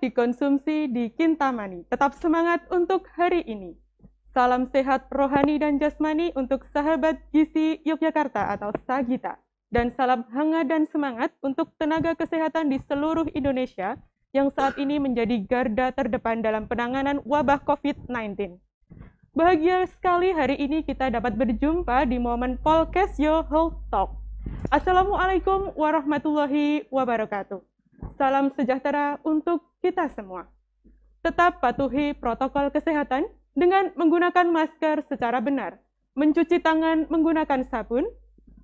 dikonsumsi di Kintamani. Tetap semangat untuk hari ini. Salam sehat rohani dan jasmani untuk sahabat gizi Yogyakarta atau Sagita. Dan salam hangat dan semangat untuk tenaga kesehatan di seluruh Indonesia yang saat ini menjadi garda terdepan dalam penanganan wabah COVID-19. Bahagia sekali hari ini kita dapat berjumpa di momen Polkesyo Health Talk. Assalamualaikum warahmatullahi wabarakatuh. Salam sejahtera untuk kita semua. Tetap patuhi protokol kesehatan dengan menggunakan masker secara benar, mencuci tangan menggunakan sabun,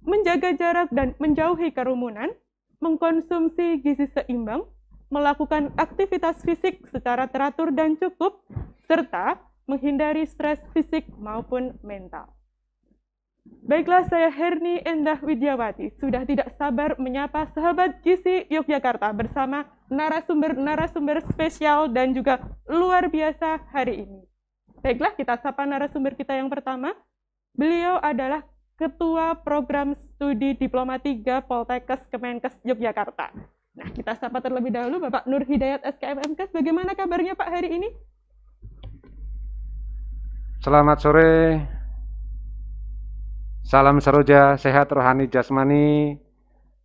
menjaga jarak dan menjauhi kerumunan, mengkonsumsi gizi seimbang, melakukan aktivitas fisik secara teratur dan cukup, serta menghindari stres fisik maupun mental. Baiklah, saya Herni Endah Widyawati sudah tidak sabar menyapa sahabat gizi Yogyakarta bersama narasumber-narasumber spesial dan juga luar biasa hari ini. Baiklah, kita sapa narasumber kita yang pertama. Beliau adalah Ketua Program Studi Diploma 3 Poltekkes Kemenkes Yogyakarta. Nah, kita sapa terlebih dahulu Bapak Nur Hidayat SKM MKes. Bagaimana kabarnya Pak hari ini? Selamat sore. Salam seroja, sehat rohani jasmani,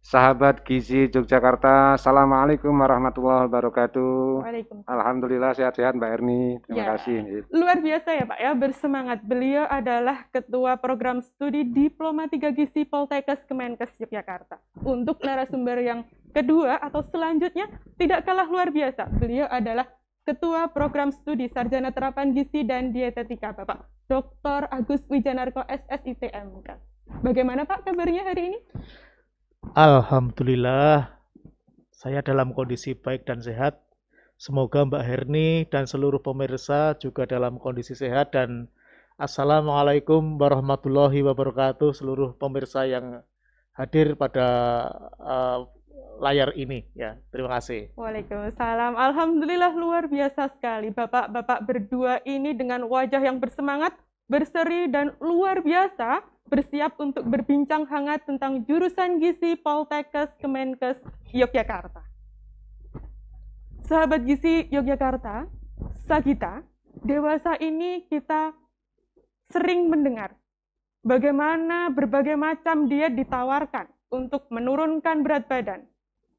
sahabat gizi Yogyakarta. Assalamualaikum warahmatullahi wabarakatuh. Waalaikumsalam. Alhamdulillah sehat-sehat Mbak Erni. Terima kasih. Luar biasa ya Pak ya, bersemangat. Beliau adalah Ketua Program Studi Diploma 3 Gizi Poltekkes Kemenkes Yogyakarta. Untuk narasumber yang kedua atau selanjutnya tidak kalah luar biasa. Beliau adalah Ketua Program Studi Sarjana Terapan Gizi dan Dietetika, Bapak Dr. Agus Wijanarko SSITM. Bagaimana Pak kabarnya hari ini? Alhamdulillah, saya dalam kondisi baik dan sehat. Semoga Mbak Herni dan seluruh pemirsa juga dalam kondisi sehat. Dan Assalamualaikum warahmatullahi wabarakatuh seluruh pemirsa yang hadir pada layar ini ya. Terima kasih. Waalaikumsalam. Alhamdulillah luar biasa sekali. Bapak-bapak berdua ini dengan wajah yang bersemangat, berseri dan luar biasa bersiap untuk berbincang hangat tentang jurusan gizi Poltekkes Kemenkes Yogyakarta. Sahabat gizi Yogyakarta, Sagita, dewasa ini kita sering mendengar bagaimana berbagai macam diet ditawarkan untuk menurunkan berat badan,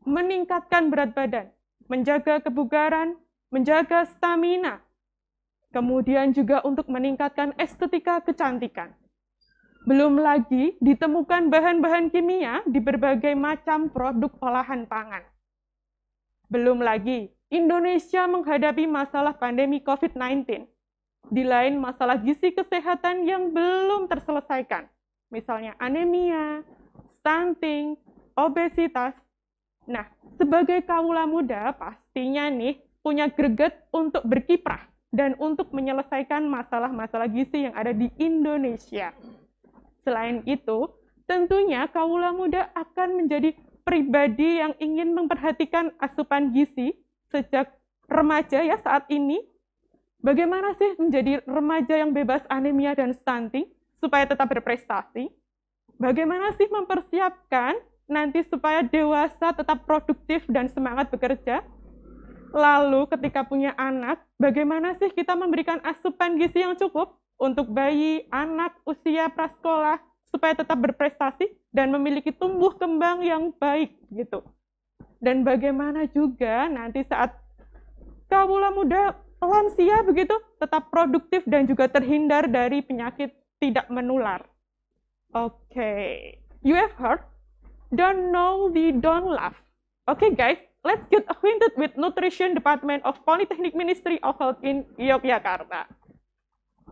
meningkatkan berat badan, menjaga kebugaran, menjaga stamina, kemudian juga untuk meningkatkan estetika kecantikan. Belum lagi ditemukan bahan-bahan kimia di berbagai macam produk olahan pangan. Belum lagi Indonesia menghadapi masalah pandemi COVID-19. Di lain masalah gizi kesehatan yang belum terselesaikan, misalnya anemia, stunting, obesitas. Nah, sebagai kaula muda pastinya nih punya greget untuk berkiprah dan untuk menyelesaikan masalah-masalah gizi yang ada di Indonesia. Selain itu, tentunya kaula muda akan menjadi pribadi yang ingin memperhatikan asupan gizi sejak remaja ya saat ini. Bagaimana sih menjadi remaja yang bebas anemia dan stunting supaya tetap berprestasi? Bagaimana sih mempersiapkan nanti supaya dewasa tetap produktif dan semangat bekerja? Lalu ketika punya anak, bagaimana sih kita memberikan asupan gizi yang cukup untuk bayi, anak, usia prasekolah, supaya tetap berprestasi dan memiliki tumbuh kembang yang baik gitu. Dan bagaimana juga nanti saat kaula muda lansia begitu, tetap produktif dan juga terhindar dari penyakit tidak menular. Oke, you have heard? Don't know, we don't laugh. Okay guys, let's get acquainted with Nutrition Department of Polytechnic Ministry of Health in Yogyakarta.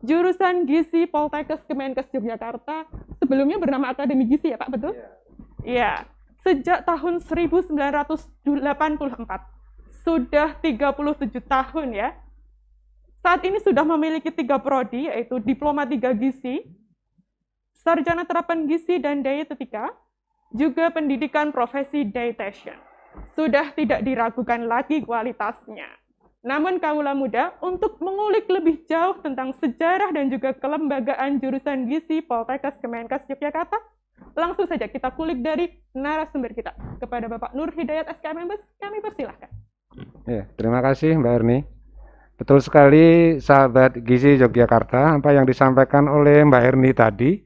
Jurusan Gizi Poltekkes Kemenkes Yogyakarta sebelumnya bernama Akademi Gizi ya Pak, betul? Iya. Sejak tahun 1984. Sudah 37 tahun ya. Saat ini sudah memiliki 3 prodi, yaitu Diploma 3 Gizi, Sarjana Terapan Gizi dan Dietetika, juga pendidikan profesi dietitian. Sudah tidak diragukan lagi kualitasnya. Namun kaula muda untuk mengulik lebih jauh tentang sejarah dan juga kelembagaan jurusan gizi Poltekkes Kemenkes Yogyakarta, langsung saja kita kulik dari narasumber kita. Kepada Bapak Nur Hidayat SKM MKes, kami persilahkan. Ya, terima kasih Mbak Erni. Betul sekali sahabat gizi Yogyakarta, apa yang disampaikan oleh Mbak Erni tadi,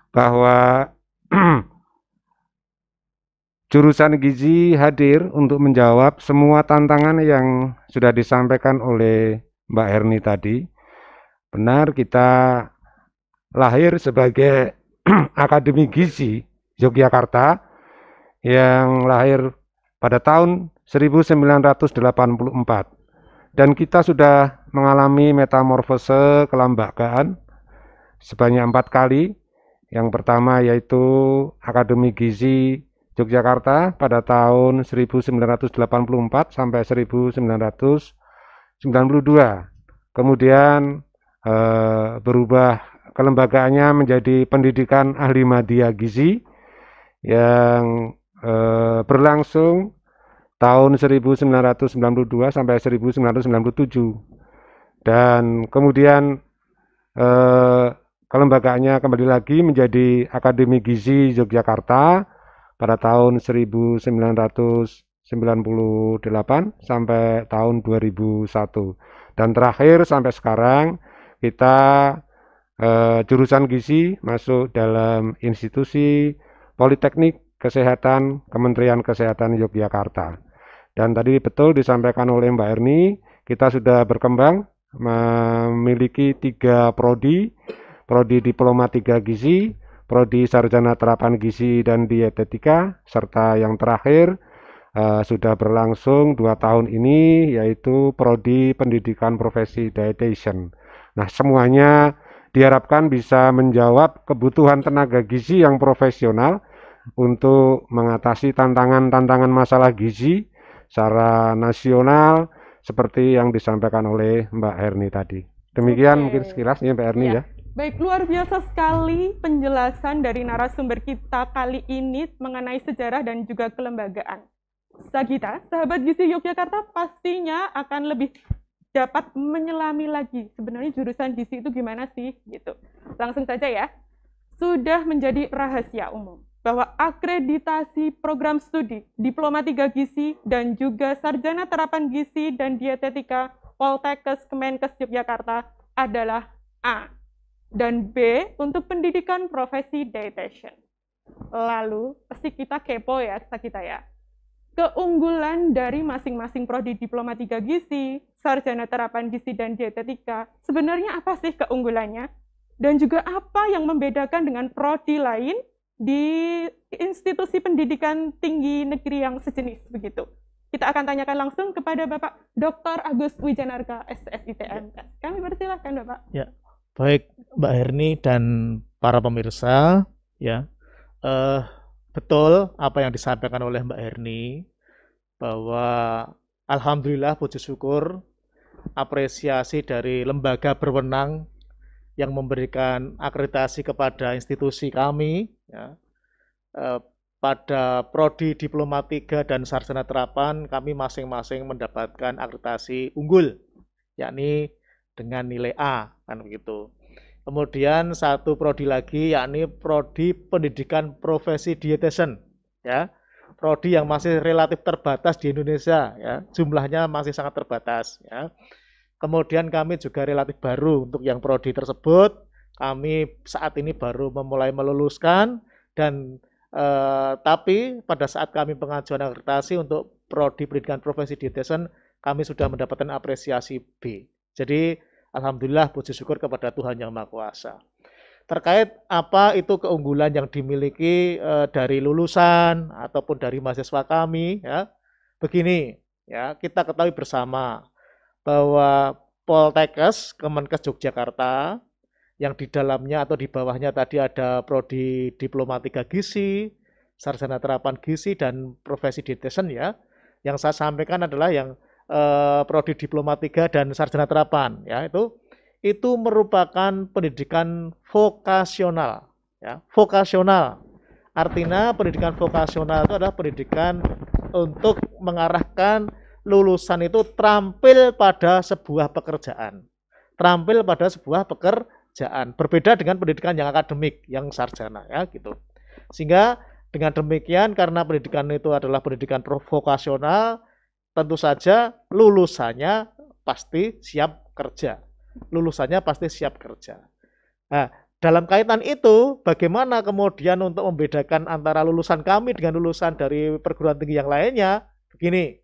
bahwa jurusan gizi hadir untuk menjawab semua tantangan yang sudah disampaikan oleh Mbak Erni tadi. Benar, kita lahir sebagai Akademi Gizi Yogyakarta yang lahir pada tahun 1984. Dan kita sudah mengalami metamorfose kelembagaan sebanyak 4 kali. Yang pertama yaitu Akademi Gizi Yogyakarta pada tahun 1984 sampai 1992. Kemudian berubah kelembagaannya menjadi Pendidikan Ahli Madya Gizi yang berlangsung tahun 1992 sampai 1997. Dan kemudian kelembagaannya kembali lagi menjadi Akademi Gizi Yogyakarta pada tahun 1998 sampai tahun 2001. Dan terakhir sampai sekarang kita jurusan gizi masuk dalam institusi Politeknik Kesehatan Kementerian Kesehatan Yogyakarta. Dan tadi betul disampaikan oleh Mbak Erni, kita sudah berkembang memiliki 3 prodi, prodi Diploma 3 Gizi, prodi Sarjana Terapan Gizi dan Dietetika, serta yang terakhir sudah berlangsung 2 tahun ini, yaitu prodi Pendidikan Profesi Dietitian. Nah, semuanya diharapkan bisa menjawab kebutuhan tenaga gizi yang profesional untuk mengatasi tantangan-tantangan masalah gizi secara nasional seperti yang disampaikan oleh Mbak Erni tadi. Demikian mungkin sekilas ya Mbak Erni ya. Baik, luar biasa sekali penjelasan dari narasumber kita kali ini mengenai sejarah dan juga kelembagaan. Sagita, sahabat gizi Yogyakarta pastinya akan lebih dapat menyelami lagi sebenarnya jurusan gizi itu gimana sih gitu. Langsung saja ya. Sudah menjadi rahasia umum bahwa akreditasi program studi Diploma 3 Gizi dan juga Sarjana Terapan Gizi dan Dietetika Poltekkes Kemenkes Yogyakarta adalah A dan B untuk pendidikan profesi dietitian. Lalu pasti kita kepo ya kita ya. Keunggulan dari masing-masing prodi Diploma 3 Gizi, Sarjana Terapan Gizi dan Dietetika, sebenarnya apa sih keunggulannya? Dan juga apa yang membedakan dengan prodi lain di institusi pendidikan tinggi negeri yang sejenis begitu? Kita akan tanyakan langsung kepada Bapak Dr. Agus Wijanarka, SSITM. Kami persilahkan Bapak. Ya, baik Mbak Herni dan para pemirsa, ya. Betul apa yang disampaikan oleh Mbak Herni, bahwa alhamdulillah puji syukur apresiasi dari lembaga berwenang yang memberikan akreditasi kepada institusi kami ya, pada prodi Diploma 3 dan Sarjana Terapan kami masing-masing mendapatkan akreditasi unggul, yakni dengan nilai A, kan begitu. Kemudian satu prodi lagi yakni prodi Pendidikan Profesi Dietitian ya. Prodi yang masih relatif terbatas di Indonesia ya. Jumlahnya masih sangat terbatas ya. Kemudian kami juga relatif baru untuk yang prodi tersebut. Kami saat ini baru memulai meluluskan dan tapi pada saat kami pengajuan akreditasi untuk prodi Pendidikan Profesi Dietitian kami sudah mendapatkan apresiasi B. Jadi alhamdulillah puji syukur kepada Tuhan Yang Maha Kuasa. Terkait apa itu keunggulan yang dimiliki dari lulusan ataupun dari mahasiswa kami ya. Begini ya, kita ketahui bersama bahwa Poltekkes Kemenkes Yogyakarta yang di dalamnya atau di bawahnya tadi ada prodi Diploma 3 Gizi, Sarjana Terapan Gizi dan Profesi Dietitian ya. Yang saya sampaikan adalah yang prodi Diploma 3 dan Sarjana Terapan ya, itu merupakan pendidikan vokasional ya. Vokasional artinya pendidikan vokasional itu adalah pendidikan untuk mengarahkan lulusan itu terampil pada sebuah pekerjaan, berbeda dengan pendidikan yang akademik yang sarjana ya gitu. Sehingga dengan demikian karena pendidikan itu adalah pendidikan vokasional, tentu saja lulusannya pasti siap kerja. Lulusannya pasti siap kerja. Nah, dalam kaitan itu, bagaimana kemudian untuk membedakan antara lulusan kami dengan lulusan dari perguruan tinggi yang lainnya? Begini,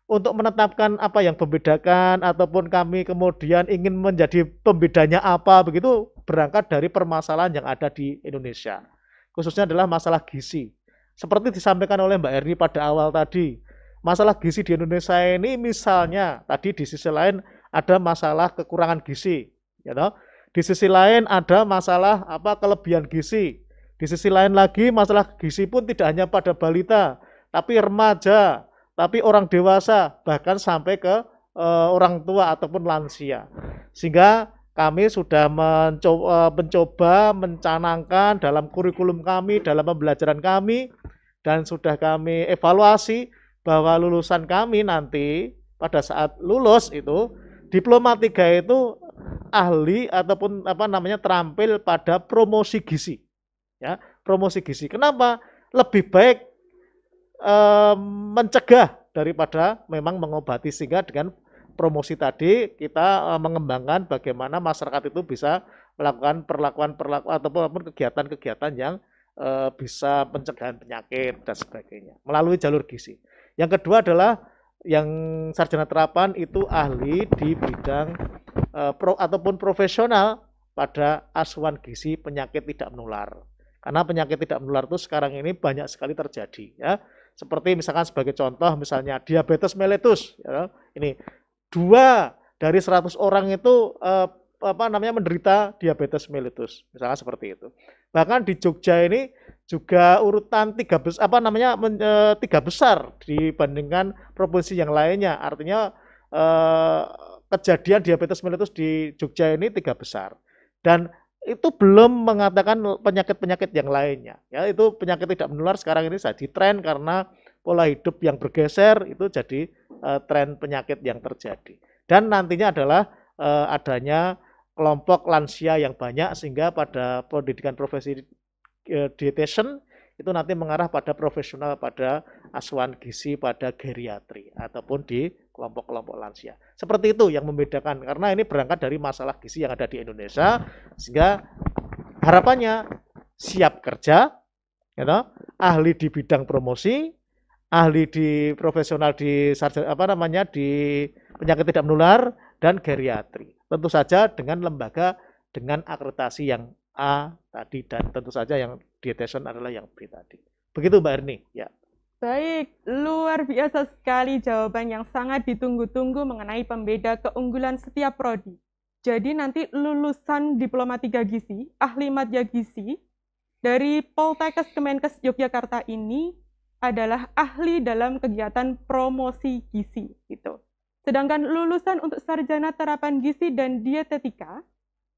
untuk menetapkan apa yang membedakan ataupun kami kemudian ingin menjadi pembedanya apa, begitu berangkat dari permasalahan yang ada di Indonesia. Khususnya adalah masalah gizi. Seperti disampaikan oleh Mbak Erni pada awal tadi, masalah gizi di Indonesia ini misalnya tadi di sisi lain ada masalah kekurangan gizi, ya toh? Di sisi lain ada masalah kelebihan gizi. Di sisi lain lagi masalah gizi pun tidak hanya pada balita, tapi remaja, tapi orang dewasa, bahkan sampai ke orang tua ataupun lansia. Sehingga kami sudah mencoba mencanangkan dalam kurikulum kami, dalam pembelajaran kami, dan sudah kami evaluasi bahwa lulusan kami nanti pada saat lulus itu diploma 3 itu ahli ataupun terampil pada promosi gizi. Ya, promosi gizi. Kenapa? Lebih baik mencegah daripada memang mengobati, sehingga dengan promosi tadi kita mengembangkan bagaimana masyarakat itu bisa melakukan perlakuan ataupun kegiatan-kegiatan yang bisa pencegahan penyakit dan sebagainya melalui jalur gizi. Yang kedua adalah yang sarjana terapan itu ahli di bidang ataupun profesional pada asuhan gizi penyakit tidak menular. Karena penyakit tidak menular itu sekarang ini banyak sekali terjadi, ya. Seperti misalkan sebagai contoh misalnya diabetes mellitus, ya. Ini 2 dari 100 orang itu menderita diabetes mellitus, misalnya seperti itu. Bahkan di Jogja ini juga urutan 3 besar dibandingkan provinsi yang lainnya. Artinya kejadian diabetes mellitus di Jogja ini 3 besar. Dan itu belum mengatakan penyakit-penyakit yang lainnya. Ya, itu penyakit tidak menular sekarang ini jadi tren karena pola hidup yang bergeser itu jadi tren penyakit yang terjadi. Dan nantinya adalah adanya kelompok lansia yang banyak, sehingga pada pendidikan profesi dietitian itu nanti mengarah pada profesional, pada asuhan gizi, pada geriatri ataupun di kelompok-kelompok lansia. Seperti itu yang membedakan, karena ini berangkat dari masalah gizi yang ada di Indonesia, sehingga harapannya siap kerja, gitu, ahli di bidang promosi, ahli di profesional di di penyakit tidak menular dan geriatri. Tentu saja dengan lembaga dengan akreditasi yang A tadi, dan tentu saja yang dietitian adalah yang B tadi. Begitu Mbak Erni, ya. Baik, luar biasa sekali jawaban yang sangat ditunggu-tunggu mengenai pembeda keunggulan setiap prodi. Jadi nanti lulusan diploma 3 gizi, ahli madya gizi dari Poltekkes Kemenkes Yogyakarta ini adalah ahli dalam kegiatan promosi gizi gitu. Sedangkan lulusan untuk sarjana terapan gizi dan dietetika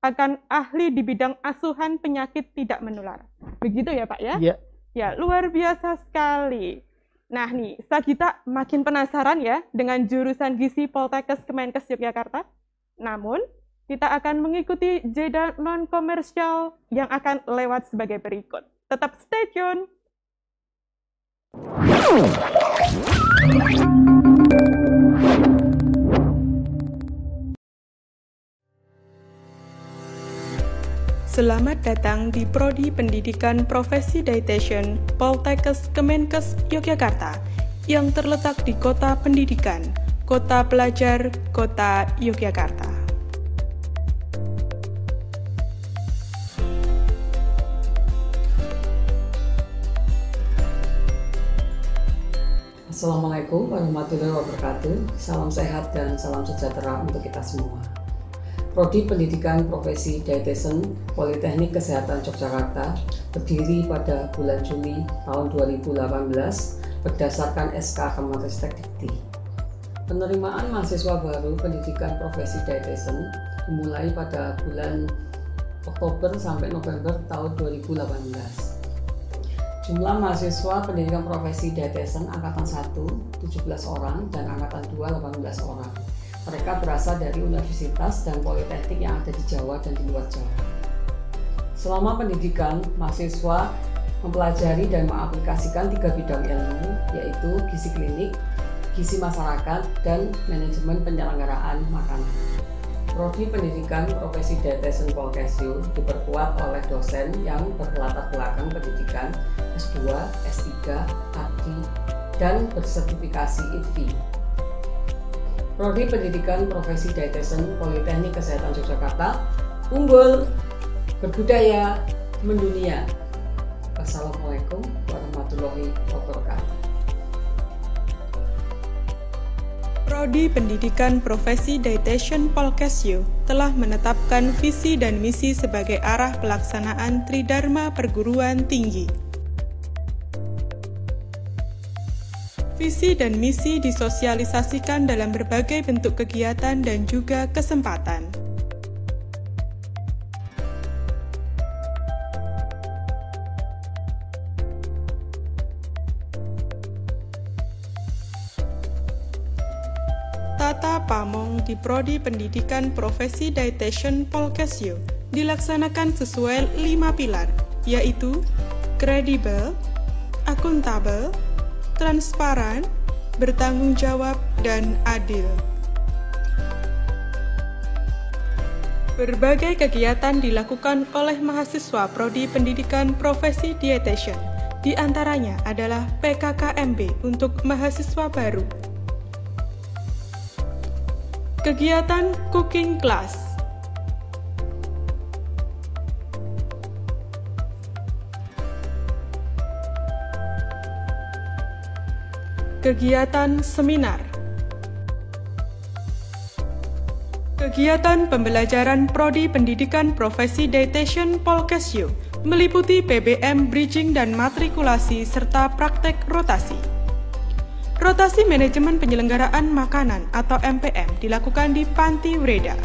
akan ahli di bidang asuhan penyakit tidak menular. Begitu ya Pak ya? Iya. Ya, luar biasa sekali. Nah nih, Sagita makin penasaran ya dengan jurusan gizi Poltekkes Kemenkes Yogyakarta. Namun, kita akan mengikuti jeda non-komersial yang akan lewat sebagai berikut. Tetap stay tune. Selamat datang di Prodi Pendidikan Profesi Dietitian Poltekkes Kemenkes Yogyakarta yang terletak di Kota Pendidikan, Kota Pelajar, Kota Yogyakarta. Assalamualaikum warahmatullahi wabarakatuh. Salam sehat dan salam sejahtera untuk kita semua. Prodi Pendidikan Profesi Dietitian Politeknik Kesehatan Yogyakarta berdiri pada bulan Juli tahun 2018 berdasarkan SK Kemenristek Dikti. Penerimaan mahasiswa baru Pendidikan Profesi Dietitian dimulai pada bulan Oktober sampai November tahun 2018. Jumlah mahasiswa Pendidikan Profesi Dietitian Angkatan 1, 17 orang, dan Angkatan 2, 18 orang. Mereka berasal dari universitas dan politeknik yang ada di Jawa dan di luar Jawa. Selama pendidikan, mahasiswa mempelajari dan mengaplikasikan 3 bidang ilmu, yaitu gizi klinik, gizi masyarakat, dan manajemen penyelenggaraan makanan. Prodi Pendidikan Profesi Dietitian Polkesio diperkuat oleh dosen yang berlatar belakang pendidikan S2, S3, AD, dan bersertifikasi IDVI. Prodi Pendidikan Profesi Dietitian Politeknik Kesehatan Yogyakarta unggul, berbudaya, mendunia. Wassalamualaikum warahmatullahi wabarakatuh. Prodi Pendidikan Profesi Dietitian Polkesio telah menetapkan visi dan misi sebagai arah pelaksanaan Tridharma Perguruan Tinggi. Visi dan misi disosialisasikan dalam berbagai bentuk kegiatan dan juga kesempatan. Tata Pamong di Prodi Pendidikan Profesi Dietitian Polkesio dilaksanakan sesuai 5 pilar, yaitu kredibel, akuntabel, transparan, bertanggung jawab, dan adil. Berbagai kegiatan dilakukan oleh mahasiswa Prodi Pendidikan Profesi Dietitian, di antaranya adalah PKKMB untuk mahasiswa baru, kegiatan cooking class, kegiatan seminar, kegiatan pembelajaran Prodi Pendidikan Profesi Dietitian Polkesio meliputi PBM bridging dan matrikulasi serta praktek rotasi. Rotasi Manajemen Penyelenggaraan Makanan atau MPM dilakukan di Panti Wreda,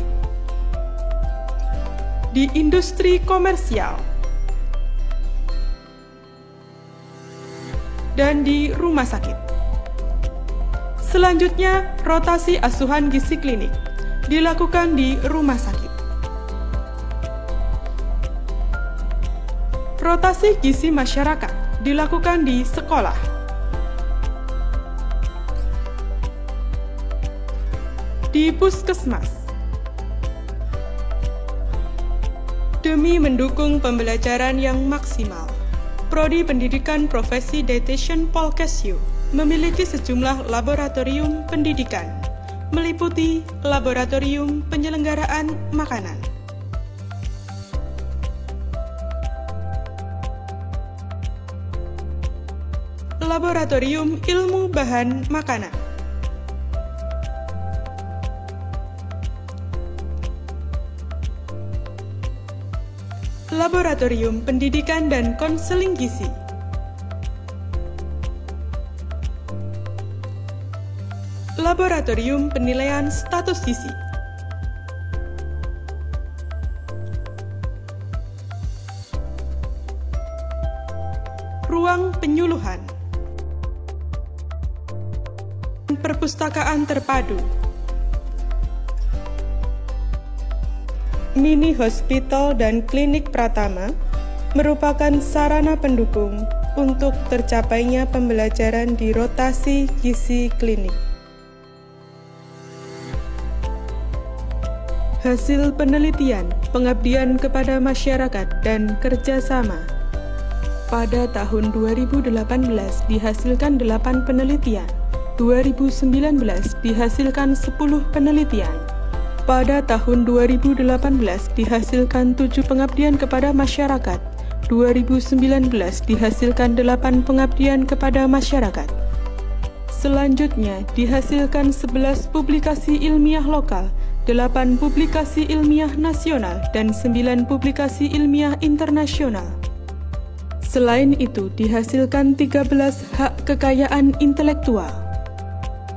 di industri komersial, dan di rumah sakit. Selanjutnya, rotasi asuhan gizi klinik dilakukan di rumah sakit. Rotasi gizi masyarakat dilakukan di sekolah, di puskesmas. Demi mendukung pembelajaran yang maksimal, Prodi Pendidikan Profesi Dietitian Polkesio memiliki sejumlah laboratorium pendidikan, meliputi Laboratorium Penyelenggaraan Makanan, Laboratorium Ilmu Bahan Makanan, Laboratorium Pendidikan dan Konseling Gizi, Laboratorium Penilaian Status Gizi, Ruang Penyuluhan, Perpustakaan Terpadu, Mini Hospital dan Klinik Pratama merupakan sarana pendukung untuk tercapainya pembelajaran di rotasi gizi klinik. Hasil penelitian, pengabdian kepada masyarakat, dan kerjasama. Pada tahun 2018 dihasilkan 8 penelitian, 2019 dihasilkan 10 penelitian. Pada tahun 2018 dihasilkan 7 pengabdian kepada masyarakat, 2019 dihasilkan 8 pengabdian kepada masyarakat. Selanjutnya dihasilkan 11 publikasi ilmiah lokal, 8 publikasi ilmiah nasional, dan 9 publikasi ilmiah internasional. Selain itu dihasilkan 13 hak kekayaan intelektual,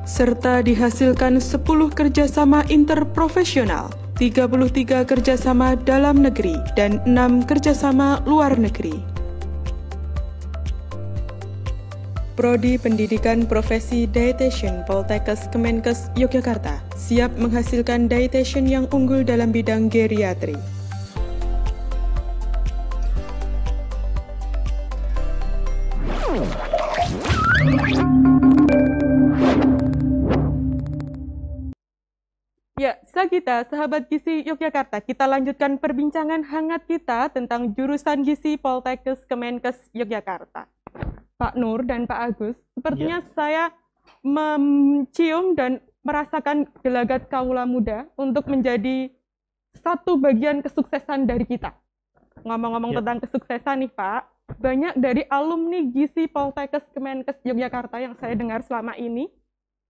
serta dihasilkan 10 kerjasama interprofesional, 33 kerjasama dalam negeri, dan 6 kerjasama luar negeri. Prodi Pendidikan Profesi Dietitian Poltekkes Kemenkes Yogyakarta siap menghasilkan dietitian yang unggul dalam bidang geriatri. kita, sahabat gizi Yogyakarta, kita lanjutkan perbincangan hangat kita tentang jurusan gizi Poltekkes Kemenkes Yogyakarta. Pak Nur dan Pak Agus, sepertinya saya mencium dan merasakan gelagat kaula muda untuk menjadi satu bagian kesuksesan dari kita. Ngomong-ngomong tentang kesuksesan nih Pak, banyak dari alumni gizi Poltekkes Kemenkes Yogyakarta yang saya dengar selama ini,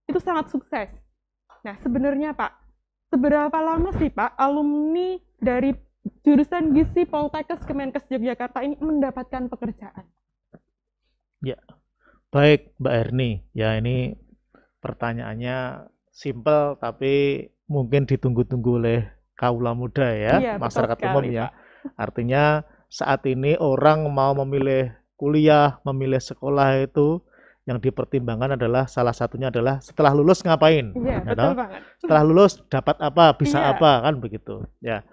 itu sangat sukses. Nah sebenarnya Pak, seberapa lama sih Pak alumni dari jurusan gizi Poltekkes Kemenkes Yogyakarta ini mendapatkan pekerjaan? Ya, baik Mbak Erni. Ya ini pertanyaannya simpel tapi mungkin ditunggu-tunggu oleh kaula muda ya, Iya, masyarakat betul umum sekali, ya. Pak. Artinya saat ini orang mau memilih kuliah, memilih sekolah itu yang dipertimbangkan adalah salah satunya adalah setelah lulus ngapain. Iya, Ya betul toh? banget. Setelah lulus dapat apa, bisa Iya. apa, kan begitu. Ya,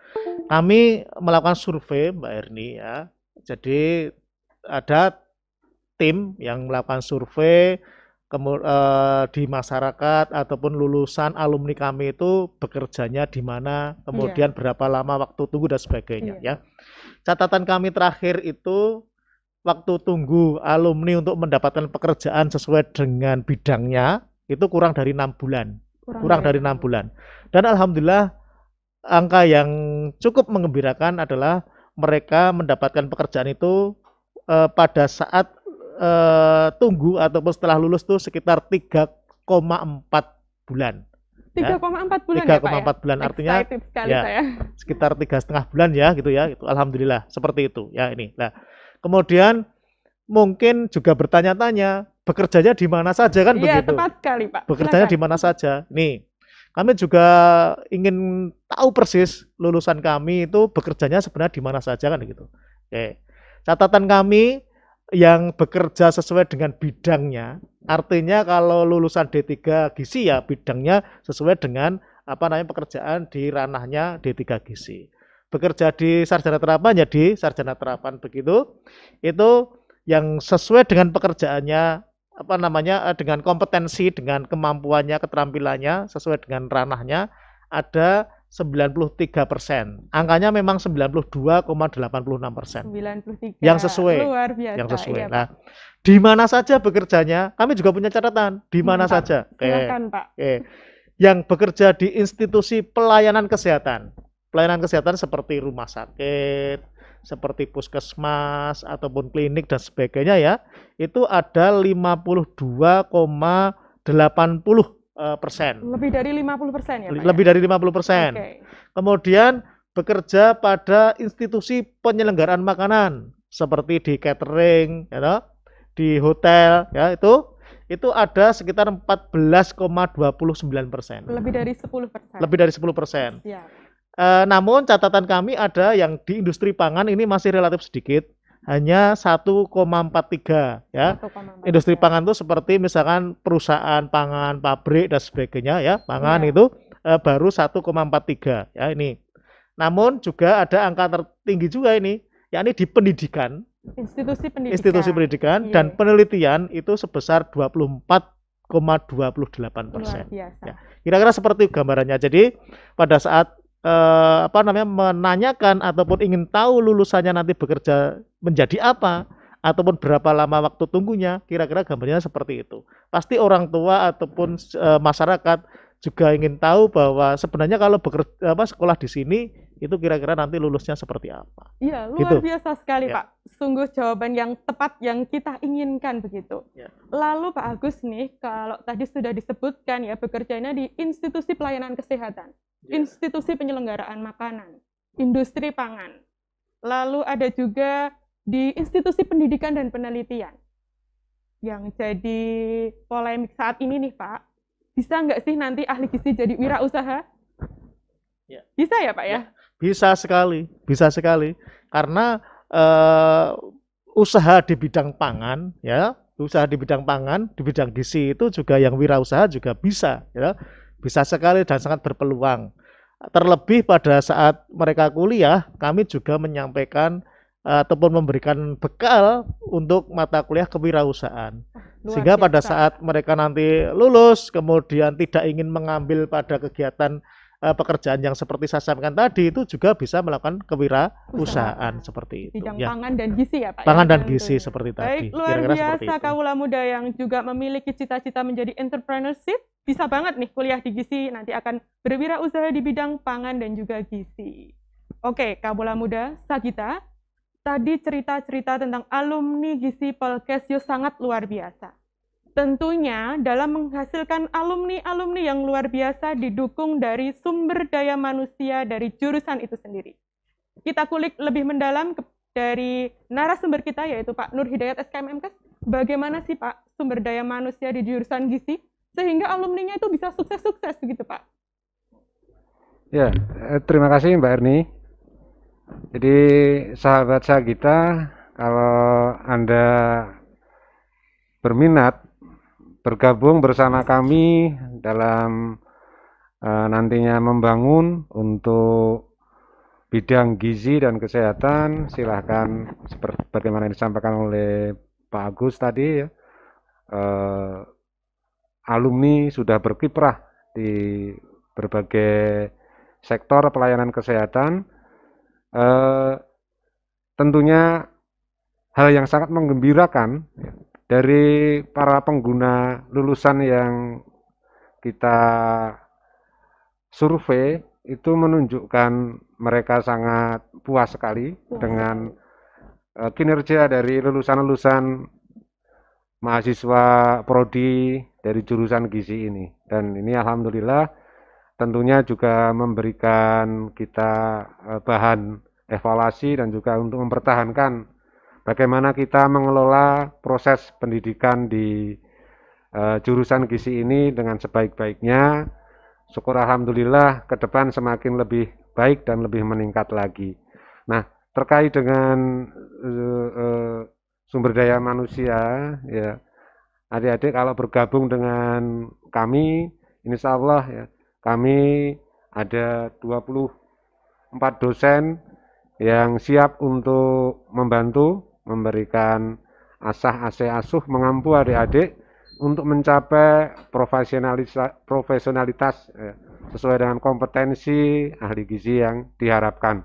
kami melakukan survei Mbak Erni ya. Jadi ada tim yang melakukan survei di masyarakat ataupun lulusan alumni kami itu bekerjanya di mana, kemudian berapa lama waktu tunggu dan sebagainya Iya. ya. Catatan kami terakhir itu waktu tunggu alumni untuk mendapatkan pekerjaan sesuai dengan bidangnya itu kurang dari 6 bulan. Kurang dari 6 bulan. Dan alhamdulillah angka yang cukup mengembirakan adalah mereka mendapatkan pekerjaan itu pada saat tunggu ataupun setelah lulus tuh sekitar 3,4 bulan. 3,4 bulan 3,4 bulan artinya excited sekali ya, saya. sekitar 3,5 bulan ya gitu ya. Itu alhamdulillah seperti itu ya ini. Nah, kemudian mungkin juga bertanya-tanya bekerjanya di mana saja kan Iya, begitu. tepat sekali Pak. Bekerjanya di Silakan. mana saja. Nih, kami juga ingin tahu persis lulusan kami itu bekerjanya sebenarnya di mana saja kan gitu. Oke. Catatan kami yang bekerja sesuai dengan bidangnya, artinya kalau lulusan D3 gizi ya bidangnya sesuai dengan apa namanya pekerjaan di ranahnya D3 gizi. Bekerja di sarjana terapan ya di sarjana terapan begitu. Itu yang sesuai dengan pekerjaannya apa namanya dengan kompetensi, dengan kemampuannya, keterampilannya sesuai dengan ranahnya ada 93%. Angkanya memang 92,86%. 93. Yang sesuai. Luar biasa. Yang sesuai. Iya, Nah, Pak. di mana saja bekerjanya? Kami juga punya catatan. Di mana Mantap. saja? Silakan Pak. Yang bekerja di institusi pelayanan kesehatan. Pelayanan kesehatan seperti rumah sakit, seperti puskesmas ataupun klinik dan sebagainya ya. Itu ada 52,80%. Lebih dari 50% ya Pak? Lebih dari 50%. Oke. Kemudian bekerja pada institusi penyelenggaraan makanan seperti di catering, ya toh, di hotel, ya itu ada sekitar 14,29%. Lebih dari 10%. Lebih dari 10%. Ya. Namun catatan kami ada yang di industri pangan ini masih relatif sedikit, hanya 1,43 ya. 1,4%. Industri pangan itu seperti misalkan perusahaan pangan, pabrik dan sebagainya ya. Pangan Ya. itu baru 1,43 ya ini. Namun juga ada angka tertinggi juga ini, yakni di pendidikan, Institusi pendidikan. institusi pendidikan Iya. dan penelitian itu sebesar 24,28%. Luar biasa. Ya. Kira-kira seperti itu gambarannya. Jadi pada saat menanyakan ataupun ingin tahu lulusannya nanti bekerja menjadi apa ataupun berapa lama waktu tunggunya, kira-kira gambarnya seperti itu. Pasti orang tua ataupun masyarakat juga ingin tahu bahwa sebenarnya kalau bekerja sekolah di sini itu kira-kira nanti lulusnya seperti apa. Iya, luar Gitu. biasa sekali Ya. Pak. Sungguh jawaban yang tepat yang kita inginkan begitu. Ya. Lalu Pak Agus nih, kalau tadi sudah disebutkan ya bekerjanya di institusi pelayanan kesehatan, institusi penyelenggaraan makanan, industri pangan. Lalu ada juga di institusi pendidikan dan penelitian. Yang jadi polemik saat ini nih Pak, bisa nggak sih nanti ahli gizi jadi wirausaha? Ya. Bisa ya Pak ya? Bisa sekali. Karena usaha di bidang pangan, ya, usaha di bidang pangan, di bidang gizi itu juga yang wirausaha juga bisa, ya, bisa sekali dan sangat berpeluang. Terlebih pada saat mereka kuliah, kami juga menyampaikan ataupun memberikan bekal untuk mata kuliah kewirausahaan. Luar Sehingga pada biasa. saat mereka nanti lulus, kemudian tidak ingin mengambil pada kegiatan pekerjaan yang seperti saya sampaikan tadi itu juga bisa melakukan kewirausahaan seperti itu. Bidang Ya, pangan dan gizi ya Pak. pangan ya, dan gizi tentunya. seperti Baik, tadi. luar Kira-kira seperti biasa itu. kaula muda yang juga memiliki cita-cita menjadi entrepreneurship, bisa banget nih kuliah di gizi, nanti akan berwirausaha di bidang pangan dan juga gizi. Oke, kaula muda, Sagita, tadi cerita-cerita tentang alumni gizi Polkesyo sangat luar biasa. Tentunya dalam menghasilkan alumni-alumni yang luar biasa didukung dari sumber daya manusia dari jurusan itu sendiri. Kita kulik lebih mendalam dari narasumber kita yaitu Pak Nur Hidayat SKMMKes. Bagaimana sih Pak sumber daya manusia di jurusan gizi sehingga alumninya itu bisa sukses-sukses begitu Pak? Ya, terima kasih Mbak Erni. Jadi sahabat Sagita, kalau Anda berminat bergabung bersama kami dalam nantinya membangun untuk bidang gizi dan kesehatan, silahkan seperti bagaimana yang disampaikan oleh Pak Agus tadi ya, alumni sudah berkiprah di berbagai sektor pelayanan kesehatan, tentunya hal yang sangat menggembirakan dari para pengguna lulusan yang kita survei itu menunjukkan mereka sangat puas sekali dengan kinerja dari lulusan-lulusan mahasiswa prodi dari jurusan gizi ini. Dan ini alhamdulillah tentunya juga memberikan kita bahan evaluasi dan juga untuk mempertahankan bagaimana kita mengelola proses pendidikan di jurusan gizi ini dengan sebaik-baiknya. Syukur alhamdulillah ke depan semakin lebih baik dan lebih meningkat lagi. Nah, terkait dengan sumber daya manusia, ya adik-adik kalau bergabung dengan kami, insya Allah ya, kami ada 24 dosen yang siap untuk membantu, memberikan asuh mengampu adik-adik untuk mencapai profesionalitas sesuai dengan kompetensi ahli gizi yang diharapkan.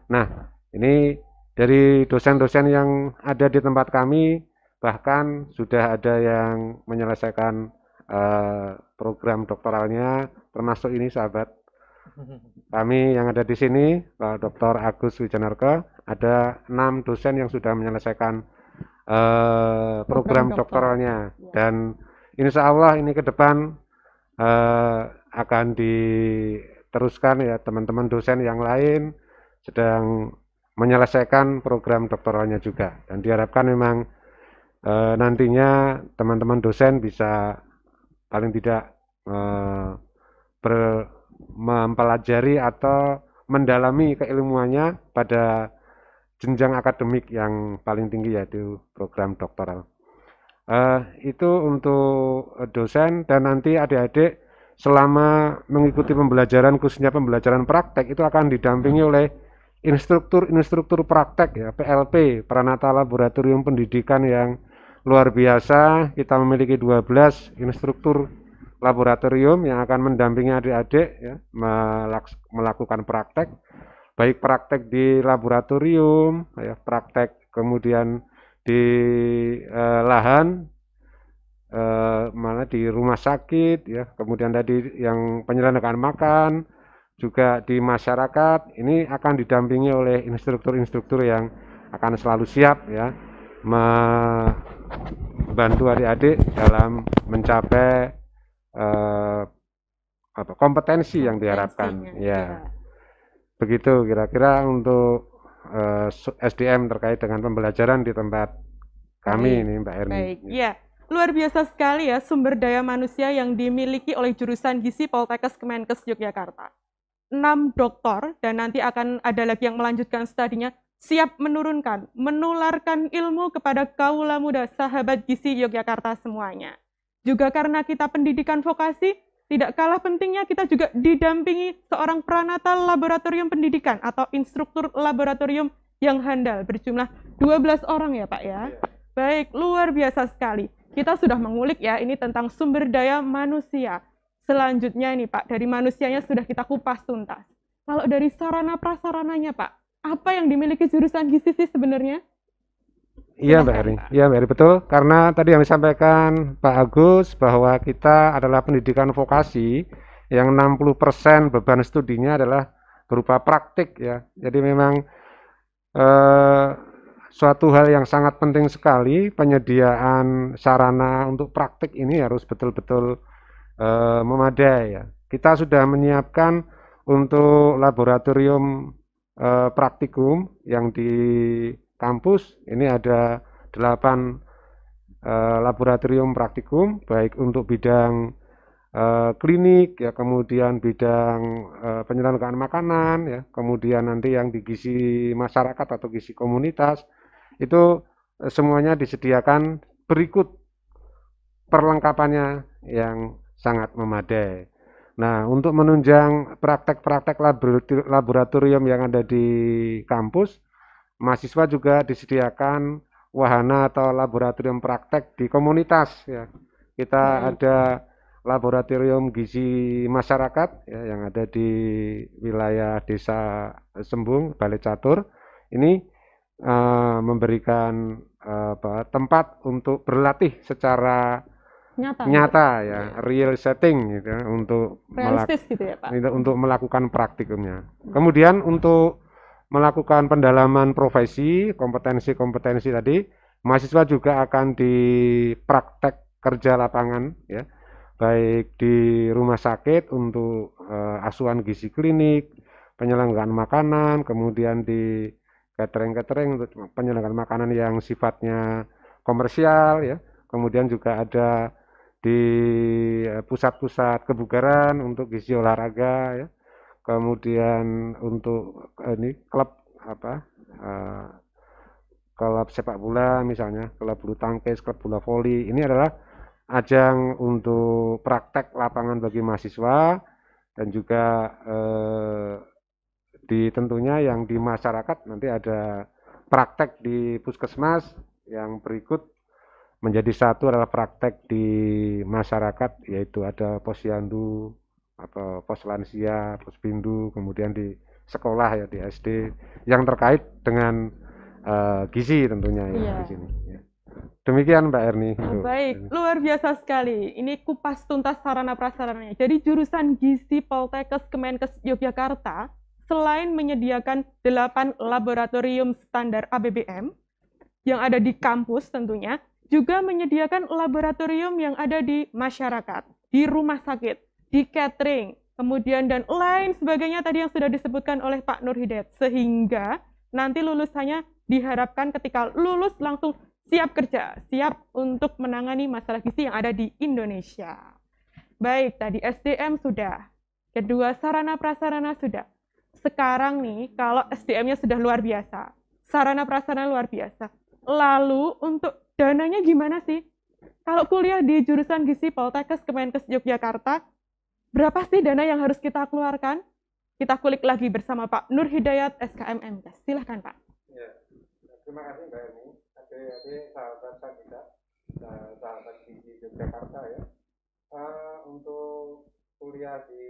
Nah, ini dari dosen-dosen yang ada di tempat kami, bahkan sudah ada yang menyelesaikan program doktoralnya, termasuk ini sahabat kami yang ada di sini, Pak Dr. Agus Wijanarko, ada 6 dosen yang sudah menyelesaikan program doktoralnya, dan insya Allah ini ke depan akan diteruskan ya, teman-teman dosen yang lain sedang menyelesaikan program doktoralnya juga, dan diharapkan memang nantinya teman-teman dosen bisa paling tidak mempelajari atau mendalami keilmuannya pada jenjang akademik yang paling tinggi, yaitu program doktoral. Itu untuk dosen, dan nanti adik-adik selama mengikuti pembelajaran, khususnya pembelajaran praktek, itu akan didampingi oleh instruktur praktek ya, PLP, Pranata Laboratorium Pendidikan yang luar biasa. Kita memiliki 12 instruktur laboratorium yang akan mendampingi adik-adik ya, melakukan praktek, baik praktek di laboratorium, ya, praktek kemudian di lahan, mana di rumah sakit, ya, kemudian tadi yang penyelenggaraan makan, juga di masyarakat. Ini akan didampingi oleh instruktur-instruktur yang akan selalu siap ya membantu adik-adik dalam mencapai kompetensi yang diharapkan ya. Begitu kira-kira untuk SDM terkait dengan pembelajaran di tempat kami ini Mbak Erni. Baik, ya. Luar biasa sekali ya sumber daya manusia yang dimiliki oleh jurusan gizi Poltekkes Kemenkes Yogyakarta. 6 doktor dan nanti akan ada lagi yang melanjutkan studinya, siap menurunkan, menularkan ilmu kepada kaula muda sahabat gizi Yogyakarta semuanya. Juga karena kita pendidikan vokasi, tidak kalah pentingnya kita juga didampingi seorang pranata laboratorium pendidikan atau instruktur laboratorium yang handal, berjumlah 12 orang ya Pak ya. Baik, luar biasa sekali. Kita sudah mengulik ya ini tentang sumber daya manusia. Selanjutnya nih Pak, dari manusianya sudah kita kupas tuntas. Kalau dari sarana prasarananya Pak, apa yang dimiliki jurusan gizi sih sebenarnya? Iya Mbak Silahkan, Eri, Pak. iya Mbak Eri betul. Karena tadi yang disampaikan Pak Agus bahwa kita adalah pendidikan vokasi yang 60% beban studinya adalah berupa praktik ya. Jadi memang eh, suatu hal yang sangat penting sekali penyediaan sarana untuk praktik ini harus betul-betul memadai ya. Kita sudah menyiapkan untuk laboratorium praktikum yang di kampus ini ada 8 laboratorium praktikum baik untuk bidang klinik ya, kemudian bidang penyelenggaraan makanan ya, kemudian nanti yang di gizi masyarakat atau gizi komunitas itu semuanya disediakan berikut perlengkapannya yang sangat memadai. Nah, untuk menunjang praktek-praktek laboratorium yang ada di kampus, mahasiswa juga disediakan wahana atau laboratorium praktek di komunitas ya. Kita ada laboratorium gizi masyarakat ya, yang ada di wilayah Desa Sembung, Balai Catur. Ini memberikan tempat untuk berlatih secara nyata ya, real setting gitu ya, untuk Realistis gitu ya Pak. untuk melakukan praktikumnya. Kemudian untuk melakukan pendalaman profesi, kompetensi-kompetensi tadi, mahasiswa juga akan dipraktek kerja lapangan ya, baik di rumah sakit untuk asuhan gizi klinik, penyelenggaraan makanan, kemudian di catering-catering untuk penyelenggaraan makanan yang sifatnya komersial ya. Kemudian juga ada di pusat-pusat kebugaran untuk gizi olahraga ya. Kemudian untuk ini klub apa klub sepak bola misalnya, klub bulu tangkis, klub bola voli. Ini adalah ajang untuk praktek lapangan bagi mahasiswa dan juga tentunya yang di masyarakat nanti ada praktek di puskesmas, yang berikut menjadi satu adalah praktek di masyarakat, yaitu ada posyandu atau pos lansia, pos pindu, kemudian di sekolah ya, di SD yang terkait dengan gizi tentunya ya di sini. Ya. Demikian Mbak Erni. Baik, luar biasa sekali. Ini kupas tuntas sarana prasarananya. Jadi jurusan gizi Poltekkes Kemenkes Yogyakarta selain menyediakan 8 laboratorium standar ABBM yang ada di kampus tentunya, juga menyediakan laboratorium yang ada di masyarakat, di rumah sakit, di catering, kemudian dan lain sebagainya tadi yang sudah disebutkan oleh Pak Nur Hidayat. Sehingga nanti lulusannya diharapkan ketika lulus langsung siap kerja, siap untuk menangani masalah gizi yang ada di Indonesia. Baik, tadi SDM sudah, kedua sarana prasarana sudah. Sekarang nih, kalau SDM-nya sudah luar biasa, sarana prasarana luar biasa. Lalu untuk dananya gimana sih? Kalau kuliah di jurusan gizi Poltekkes Kemenkes Yogyakarta, berapa sih dana yang harus kita keluarkan? Kita kulik lagi bersama Pak Nur Hidayat, SKM MKes. Silahkan Pak. Ya, terima kasih Mbak Eni. Adik-adik sahabat kita, sahabat gizi Yogyakarta ya. Untuk kuliah di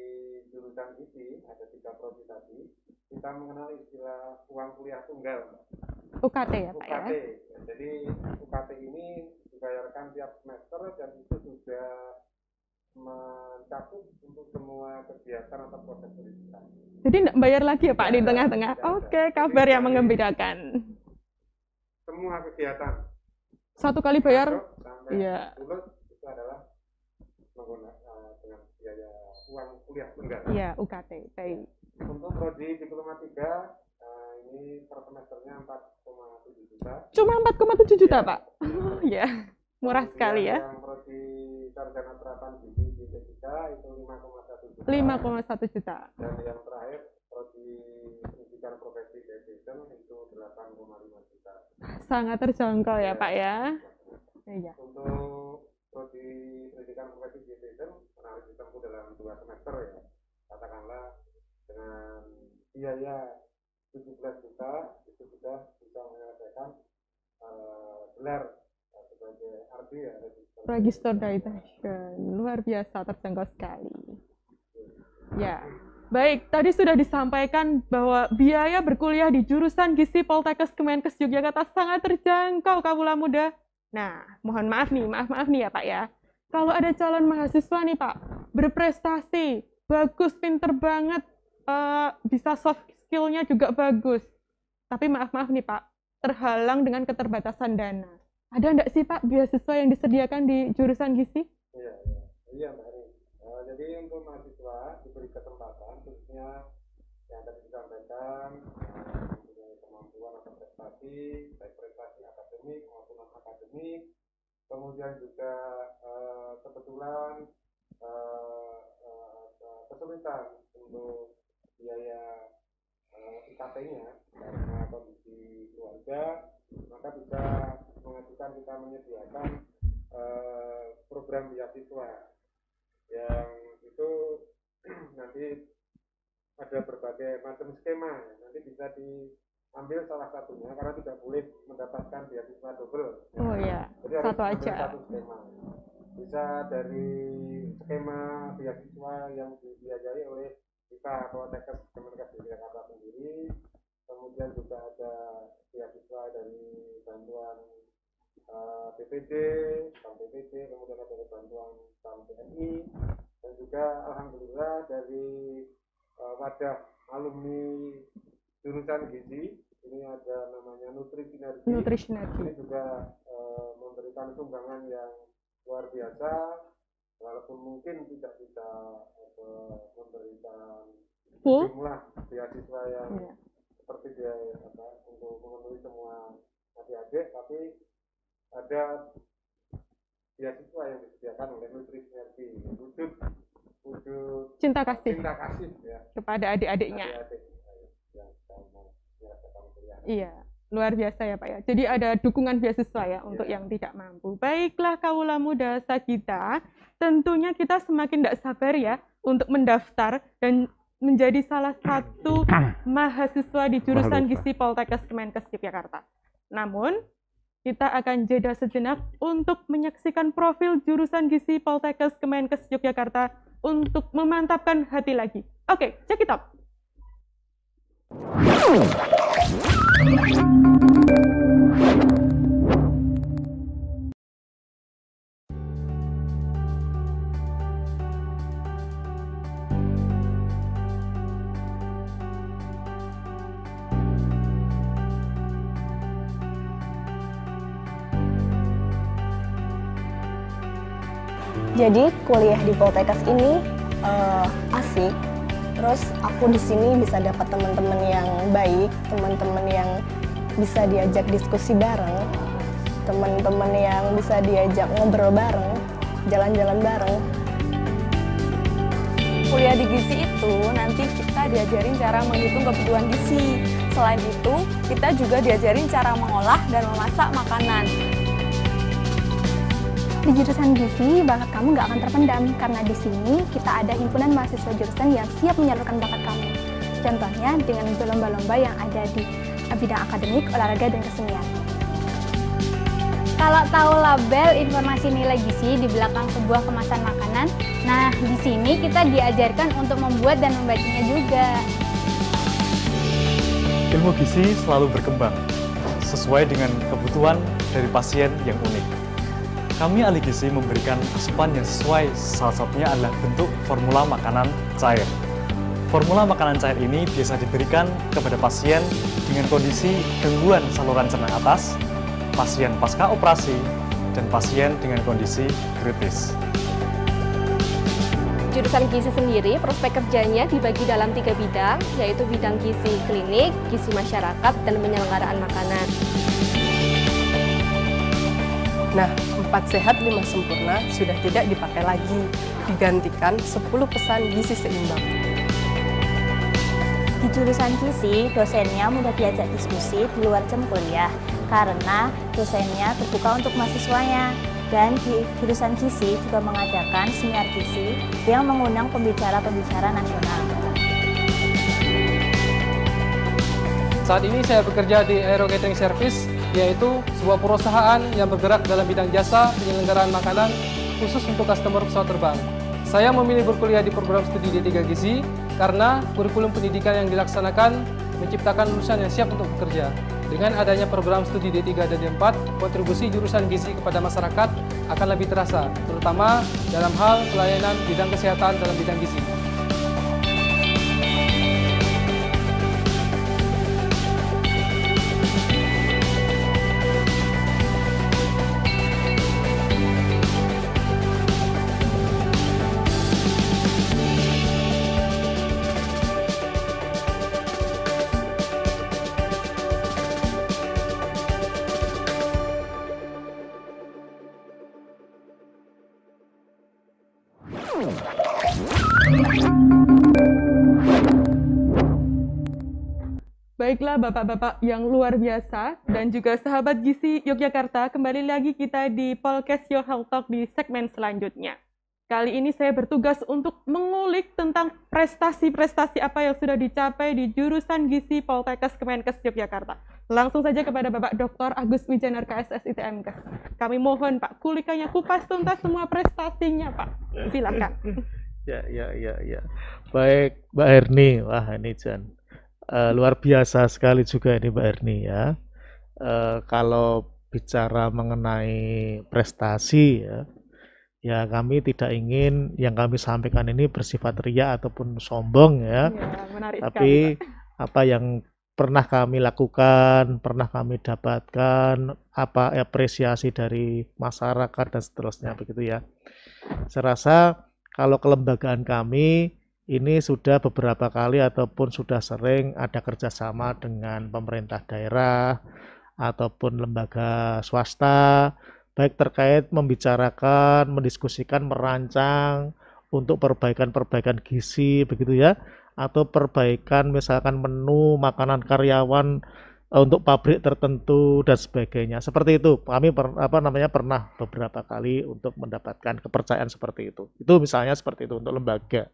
jurusan gizi ada 3 prodi tadi, kita mengenal istilah uang kuliah tunggal. UKT ya Pak ya. UKT. Jadi UKT ini dibayarkan tiap semester dan itu sudah mencakup untuk semua kegiatan atau proses pendidikan. Jadi nggak bayar lagi ya Pak di tengah-tengah. Oke, kabar yang mengembirakan. Semua kegiatan. Satu kali bayar. Sampai Iya. lulus itu adalah menggunakan dengan biaya uang kuliah tunggal. Iya, UKT. Baik. Untuk prodi diploma 3 ini per semesternya 4,7 juta. Cuma 4,7 juta Pak. Oh ya, murah sekali ya. Yang prodi sarjana terapan gizi di P3 itu 5,1 juta. 5,1 juta. Dan yang terakhir prodi pendidikan profesi dietitian itu 8,5 juta. Sangat terjangkau ya Pak ya. Iya. Untuk prodi pendidikan profesi dietitian harus ditempuh dalam 2 semester ya. Katakanlah dengan biaya 17 juta itu sudah bisa menyelesaikan gelar sebagai RD ya, Register Dietitian. Luar biasa, terjangkau sekali. Ya, baik. Tadi sudah disampaikan bahwa biaya berkuliah di jurusan Gizi Poltekkes Kemenkes Yogyakarta sangat terjangkau, Kawula Muda. Nah, mohon maaf nih ya Pak ya. Kalau ada calon mahasiswa nih Pak, berprestasi, bagus, pinter banget, bisa soft skill-nya juga bagus. Tapi maaf nih Pak, terhalang dengan keterbatasan dana. Ada enggak sih Pak beasiswa yang disediakan di jurusan gizi? Iya Mbak Eri. Jadi untuk mahasiswa diberi kesempatan, khususnya yang tadi disampaikan, mempunyai kemampuan atau prestasi, baik prestasi akademik maupun non akademik, kemudian juga kebetulan kesulitan untuk biaya IKT-nya karena kondisi keluarga, maka bisa mengajukan, kita menyediakan program beasiswa yang itu nanti ada berbagai macam skema, nanti bisa diambil salah satunya karena tidak boleh mendapatkan beasiswa double. Oh iya, jadi satu harus aja. Satu skema. Bisa dari skema beasiswa yang dibiayai oleh kita Poltekkes Kemenkes Yogyakarta sendiri, kemudian juga ada beasiswa dari bantuan BPD, Bank BPD, kemudian ada bantuan Bank BNI, dan juga alhamdulillah dari wadah alumni jurusan gizi, ini ada namanya Nutri Sinergi. Ini juga memberikan sumbangan yang luar biasa, walaupun mungkin tidak bisa memberikan jumlah beasiswa yang seperti dia untuk memenuhi semua adik-adik, tapi ada beasiswa yang disediakan oleh Nutri Sinergi, wujud cinta kasih ya, kepada adik-adiknya. Iya, luar biasa ya Pak ya. Jadi ada dukungan beasiswa ya untuk yang tidak mampu. Baiklah Kawula Muda Sagita, tentunya kita semakin tidak sabar ya untuk mendaftar dan menjadi salah satu mahasiswa di jurusan Gizi Poltekkes Kemenkes Yogyakarta. Namun, kita akan jeda sejenak untuk menyaksikan profil jurusan Gizi Poltekkes Kemenkes Yogyakarta untuk memantapkan hati lagi. Oke, check it out. Jadi kuliah di Poltekkes ini asik. Terus aku di sini bisa dapat teman-teman yang baik, teman-teman yang bisa diajak diskusi bareng, teman-teman yang bisa diajak ngobrol bareng, jalan-jalan bareng. Kuliah di gizi itu nanti kita diajarin cara menghitung kebutuhan gizi. Selain itu, kita juga diajarin cara mengolah dan memasak makanan. Di jurusan gizi, bakat kamu nggak akan terpendam, karena di sini kita ada himpunan mahasiswa jurusan yang siap menyalurkan bakat kamu. Contohnya dengan lomba-lomba yang ada di bidang akademik, olahraga, dan kesenian. Kalau tahu label informasi nilai gizi di belakang sebuah kemasan makanan, nah di sini kita diajarkan untuk membuat dan membacanya juga. Ilmu gizi selalu berkembang, sesuai dengan kebutuhan dari pasien yang unik. Kami ahli gizi memberikan asupan yang sesuai, salah satunya adalah bentuk formula makanan cair. Formula makanan cair ini biasa diberikan kepada pasien dengan kondisi gangguan saluran cerna atas, pasien pasca operasi, dan pasien dengan kondisi kritis. Jurusan gizi sendiri, prospek kerjanya dibagi dalam 3 bidang, yaitu bidang gizi klinik, gizi masyarakat, dan penyelenggaraan makanan. Nah, 4 sehat 5 sempurna sudah tidak dipakai lagi, digantikan 10 pesan gizi seimbang. Di jurusan gizi, dosennya mudah diajak diskusi di luar jam kuliah, karena dosennya terbuka untuk mahasiswanya. Dan di jurusan gizi juga mengadakan seminar gizi yang mengundang pembicara-pembicara nasional. Saat ini saya bekerja di Aero Catering Service, yaitu sebuah perusahaan yang bergerak dalam bidang jasa penyelenggaraan makanan khusus untuk customer pesawat terbang. Saya memilih berkuliah di program studi D3 Gizi karena kurikulum pendidikan yang dilaksanakan menciptakan lulusan yang siap untuk bekerja. Dengan adanya program studi D3 dan D4, kontribusi jurusan gizi kepada masyarakat akan lebih terasa, terutama dalam hal pelayanan bidang kesehatan dalam bidang gizi. Baiklah Bapak-Bapak yang luar biasa dan juga sahabat gizi Yogyakarta, kembali lagi kita di Polkes Yo Health Talk di segmen selanjutnya. Kali ini saya bertugas untuk mengulik tentang prestasi-prestasi apa yang sudah dicapai di jurusan gizi Poltekkes Kemenkes Yogyakarta. Langsung saja kepada Bapak Dr. Agus Wijanar KSS ITMKes. Kami mohon Pak, kulikannya kupas tuntas semua prestasinya Pak. Silakan. Ya. Baik, Mbak Herni. Wah, ini Jan. Luar biasa sekali juga ini Mbak Herni ya. Kalau bicara mengenai prestasi ya kami tidak ingin yang kami sampaikan ini bersifat ria ataupun sombong ya. Menarik Tapi sekali, Pak. apa yang pernah kami lakukan, pernah kami dapatkan, apa apresiasi dari masyarakat dan seterusnya begitu ya. Saya rasa kalau kelembagaan kami ini sudah beberapa kali ataupun sudah sering ada kerjasama dengan pemerintah daerah ataupun lembaga swasta, baik terkait membicarakan, mendiskusikan, merancang untuk perbaikan-perbaikan gizi begitu ya, atau perbaikan misalkan menu makanan karyawan untuk pabrik tertentu dan sebagainya. Seperti itu. Kami pernah beberapa kali untuk mendapatkan kepercayaan seperti itu. Itu misalnya seperti itu untuk lembaga.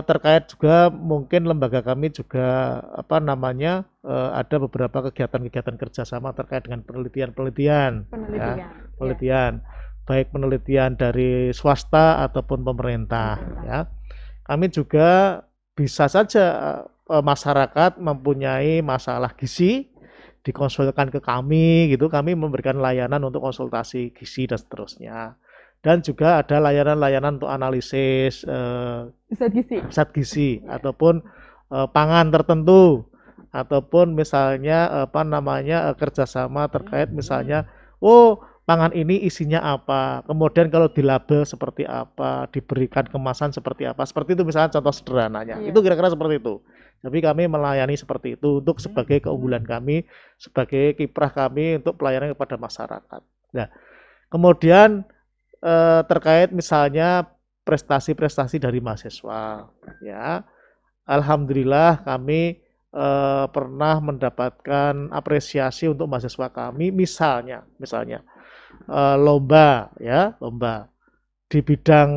Terkait juga mungkin lembaga kami juga ada beberapa kegiatan-kegiatan kerjasama terkait dengan penelitian, baik penelitian dari swasta ataupun pemerintah ya. Kami juga bisa saja masyarakat mempunyai masalah gizi dikonsultasikan ke kami gitu, kami memberikan layanan untuk konsultasi gizi dan seterusnya. Dan juga ada layanan-layanan untuk analisis zat gizi ataupun pangan tertentu, ataupun misalnya kerjasama terkait misalnya pangan ini isinya apa, kemudian kalau dilabel seperti apa, diberikan kemasan seperti apa, seperti itu misalnya contoh sederhananya. Itu kira-kira seperti itu. Jadi kami melayani seperti itu untuk sebagai keunggulan kami, sebagai kiprah kami untuk pelayanan kepada masyarakat. Nah, kemudian terkait misalnya prestasi-prestasi dari mahasiswa ya, alhamdulillah kami pernah mendapatkan apresiasi untuk mahasiswa kami, misalnya lomba di bidang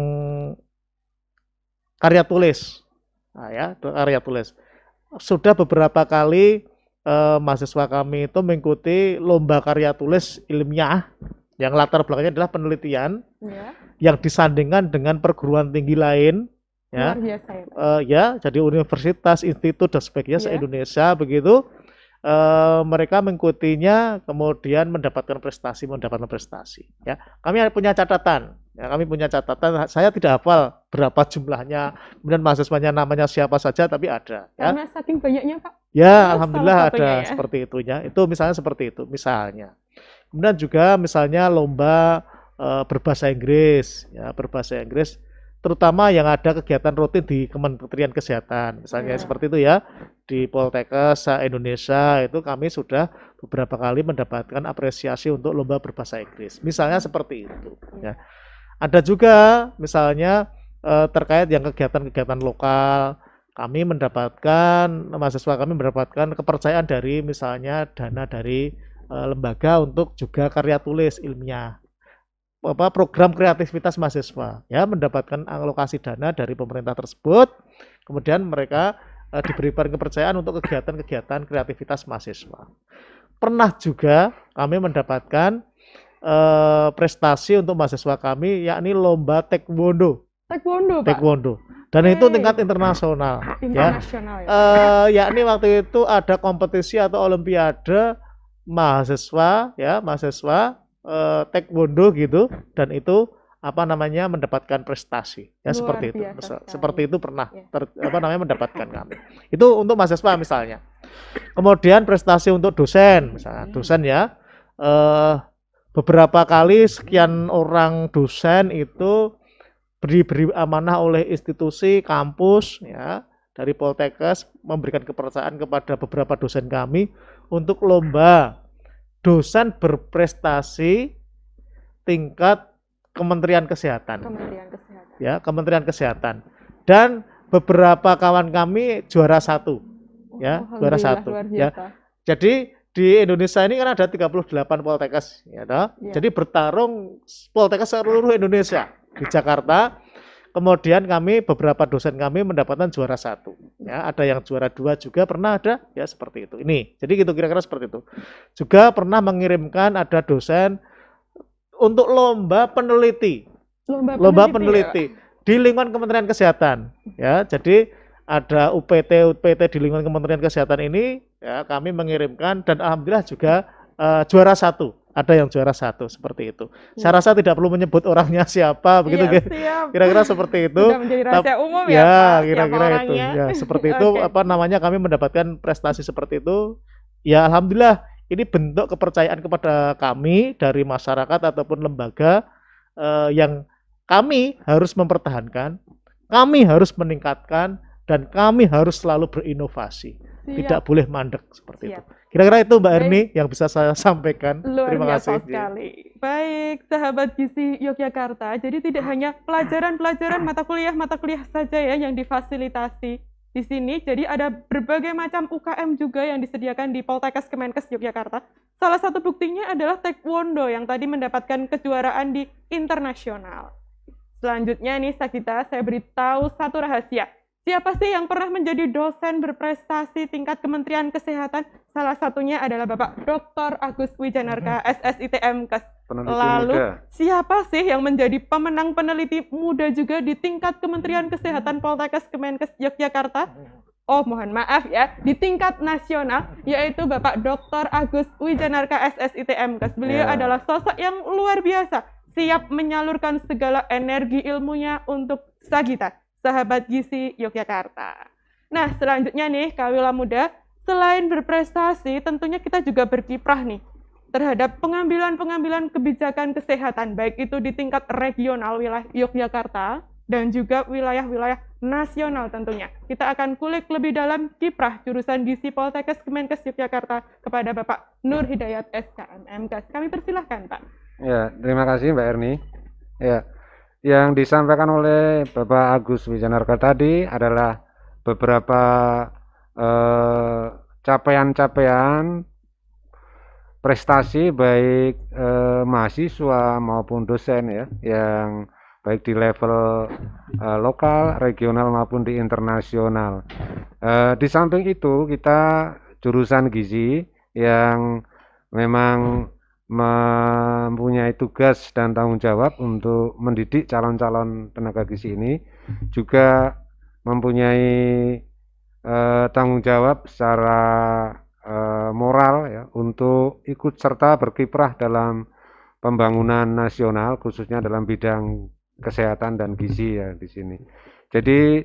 karya tulis. Nah, ya, karya tulis sudah beberapa kali mahasiswa kami itu mengikuti lomba karya tulis ilmiah yang latar belakangnya adalah penelitian yang disandingkan dengan perguruan tinggi lain ya. Luar biasa ya. Jadi universitas, institut dan sebagainya se-Indonesia begitu. Mereka mengikutinya kemudian mendapatkan prestasi ya. Kami punya catatan saya tidak hafal berapa jumlahnya, kemudian mahasiswanya namanya siapa saja, tapi ada karena saking banyaknya Pak ya. Alhamdulillah ada seperti itu ya. Itu misalnya seperti itu misalnya. Kemudian juga misalnya lomba berbahasa Inggris ya, terutama yang ada kegiatan rutin di Kementerian Kesehatan misalnya seperti itu ya. Di Poltekkes Indonesia itu kami sudah beberapa kali mendapatkan apresiasi untuk lomba berbahasa Inggris misalnya seperti itu ya. Ada juga misalnya terkait yang kegiatan-kegiatan lokal, mahasiswa kami mendapatkan kepercayaan dari misalnya dana dari lembaga untuk juga karya tulis ilmiah, program kreativitas mahasiswa ya, mendapatkan alokasi dana dari pemerintah tersebut, kemudian mereka diberikan kepercayaan untuk kegiatan-kegiatan kreativitas mahasiswa. Pernah juga kami mendapatkan prestasi untuk mahasiswa kami, yakni lomba taekwondo. Taekwondo, Pak. Taekwondo. Dan itu tingkat internasional, Internasional, ya. Yakni waktu itu ada kompetisi atau olimpiade mahasiswa, ya, mahasiswa taekwondo gitu, dan itu apa namanya mendapatkan prestasi, ya, seperti itu. Seperti itu pernah mendapatkan kami. Itu untuk mahasiswa misalnya. Kemudian prestasi untuk dosen, misalnya dosen, ya. Beberapa kali sekian orang dosen itu diberi amanah oleh institusi kampus, ya, dari Poltekkes, memberikan kepercayaan kepada beberapa dosen kami untuk lomba dosen berprestasi tingkat Kementerian Kesehatan. Ya, Kementerian Kesehatan. Dan beberapa kawan kami juara 1. Ya, juara 1. Ya. Jadi di Indonesia ini kan ada 38 Poltekkes, ya, Jadi bertarung Poltekkes seluruh Indonesia. Di Jakarta, kemudian kami beberapa dosen kami mendapatkan juara 1, ya, ada yang juara 2 juga pernah ada, ya, seperti itu. Ini, jadi gitu kira-kira seperti itu. Juga pernah mengirimkan ada dosen untuk lomba peneliti, lomba peneliti di lingkungan Kementerian Kesehatan, ya. Jadi ada UPT di lingkungan Kementerian Kesehatan ini, ya, kami mengirimkan dan alhamdulillah juga juara 1. Ada yang juara 1 seperti itu. Saya rasa tidak perlu menyebut orangnya siapa, begitu, kira-kira seperti itu. Sudah menjadi rahasia umum, ya, ya, Pak, kira-kira itu. Ya, seperti itu. Apa namanya, kami mendapatkan prestasi seperti itu. Ya, alhamdulillah, ini bentuk kepercayaan kepada kami dari masyarakat ataupun lembaga yang kami harus mempertahankan, kami harus meningkatkan, dan kami harus selalu berinovasi. Tidak boleh mandek seperti itu. Kira-kira itu Mbak Erni yang bisa saya sampaikan. Luar Terima biasa kasih. sekali. Baik, sahabat gizi Yogyakarta. Jadi tidak hanya pelajaran-pelajaran mata kuliah saja, ya, yang difasilitasi di sini. Jadi ada berbagai macam UKM juga yang disediakan di Poltekkes Kemenkes Yogyakarta. Salah satu buktinya adalah taekwondo yang tadi mendapatkan kejuaraan di internasional. Selanjutnya nih, saya beritahu satu rahasia. Siapa sih yang pernah menjadi dosen berprestasi tingkat Kementerian Kesehatan? Salah satunya adalah Bapak Dr. Agus Wijanarka, SSITMkes. Lalu, siapa sih yang menjadi pemenang peneliti muda juga di tingkat Kementerian Kesehatan Poltekkes Kemenkes Yogyakarta? Oh, mohon maaf ya, di tingkat nasional, yaitu Bapak Dr. Agus Wijanarka, SSITMkes. Beliau adalah sosok yang luar biasa, siap menyalurkan segala energi ilmunya untuk Sagita, sahabat gizi Yogyakarta. Nah, selanjutnya nih, Kawula Muda, selain berprestasi, tentunya kita juga berkiprah nih terhadap pengambilan kebijakan kesehatan, baik itu di tingkat regional wilayah Yogyakarta dan juga wilayah-wilayah nasional tentunya. Kita akan kulik lebih dalam kiprah jurusan gizi Poltekkes Kemenkes Yogyakarta kepada Bapak Nur Hidayat SKM MKes. Kami persilahkan, Pak. Ya, terima kasih Mbak Erni. Ya, yang disampaikan oleh Bapak Agus Wijanarka tadi adalah beberapa capaian-capaian prestasi baik mahasiswa maupun dosen, ya, yang baik di level lokal, regional maupun di internasional. Di samping itu kita jurusan gizi yang memang mempunyai tugas dan tanggung jawab untuk mendidik calon-calon tenaga gizi ini juga mempunyai tanggung jawab secara moral, ya, untuk ikut serta berkiprah dalam pembangunan nasional khususnya dalam bidang kesehatan dan gizi, ya, di sini. Jadi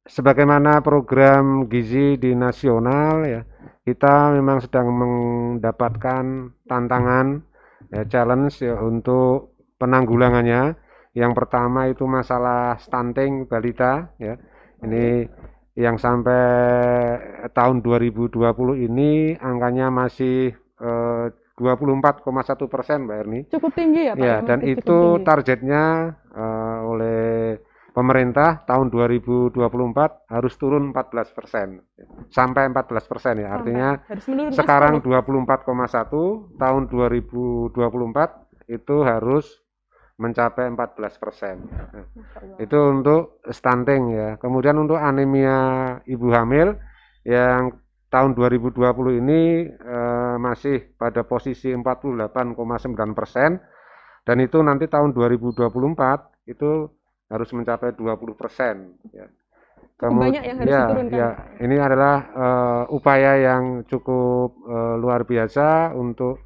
sebagaimana program gizi di nasional, ya, kita memang sedang mendapatkan tantangan, ya, challenge, ya, untuk penanggulangannya. Yang pertama itu masalah stunting balita, ya. Ini yang sampai tahun 2020 ini angkanya masih 24,1%, Mbak Erni. Cukup tinggi, ya, Pak? Ya, dan itu targetnya oleh pemerintah tahun 2024 harus turun 14%, sampai 14%, ya. Artinya sekarang 24,1, tahun 2024 itu harus mencapai 14%. Nah, itu untuk stunting, ya. Kemudian untuk anemia ibu hamil yang tahun 2020 ini masih pada posisi 48,9%, dan itu nanti tahun 2024 itu harus mencapai 20%. Ya. Banyak yang harus diturunkan. Ya, ini adalah upaya yang cukup luar biasa untuk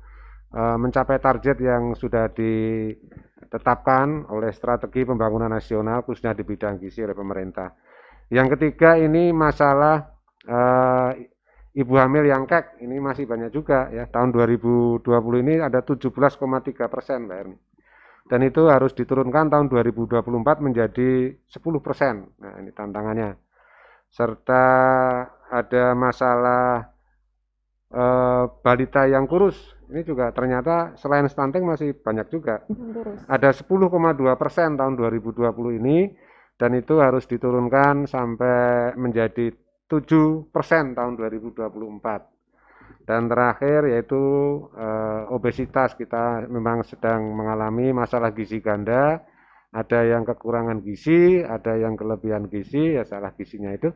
mencapai target yang sudah ditetapkan oleh strategi pembangunan nasional khususnya di bidang gizi oleh pemerintah. Yang ketiga ini masalah ibu hamil yang kek, ini masih banyak juga ya. Tahun 2020 ini ada 17,3%, Mbak Erni. Dan itu harus diturunkan tahun 2024 menjadi 10%. Nah, ini tantangannya. Serta ada masalah balita yang kurus. Ini juga ternyata selain stunting masih banyak juga. Ada 10,2% tahun 2020 ini, dan itu harus diturunkan sampai menjadi 7% tahun 2024. Dan terakhir yaitu obesitas, kita memang sedang mengalami masalah gizi ganda, ada yang kekurangan gizi, ada yang kelebihan gizi, ya salah gizinya itu.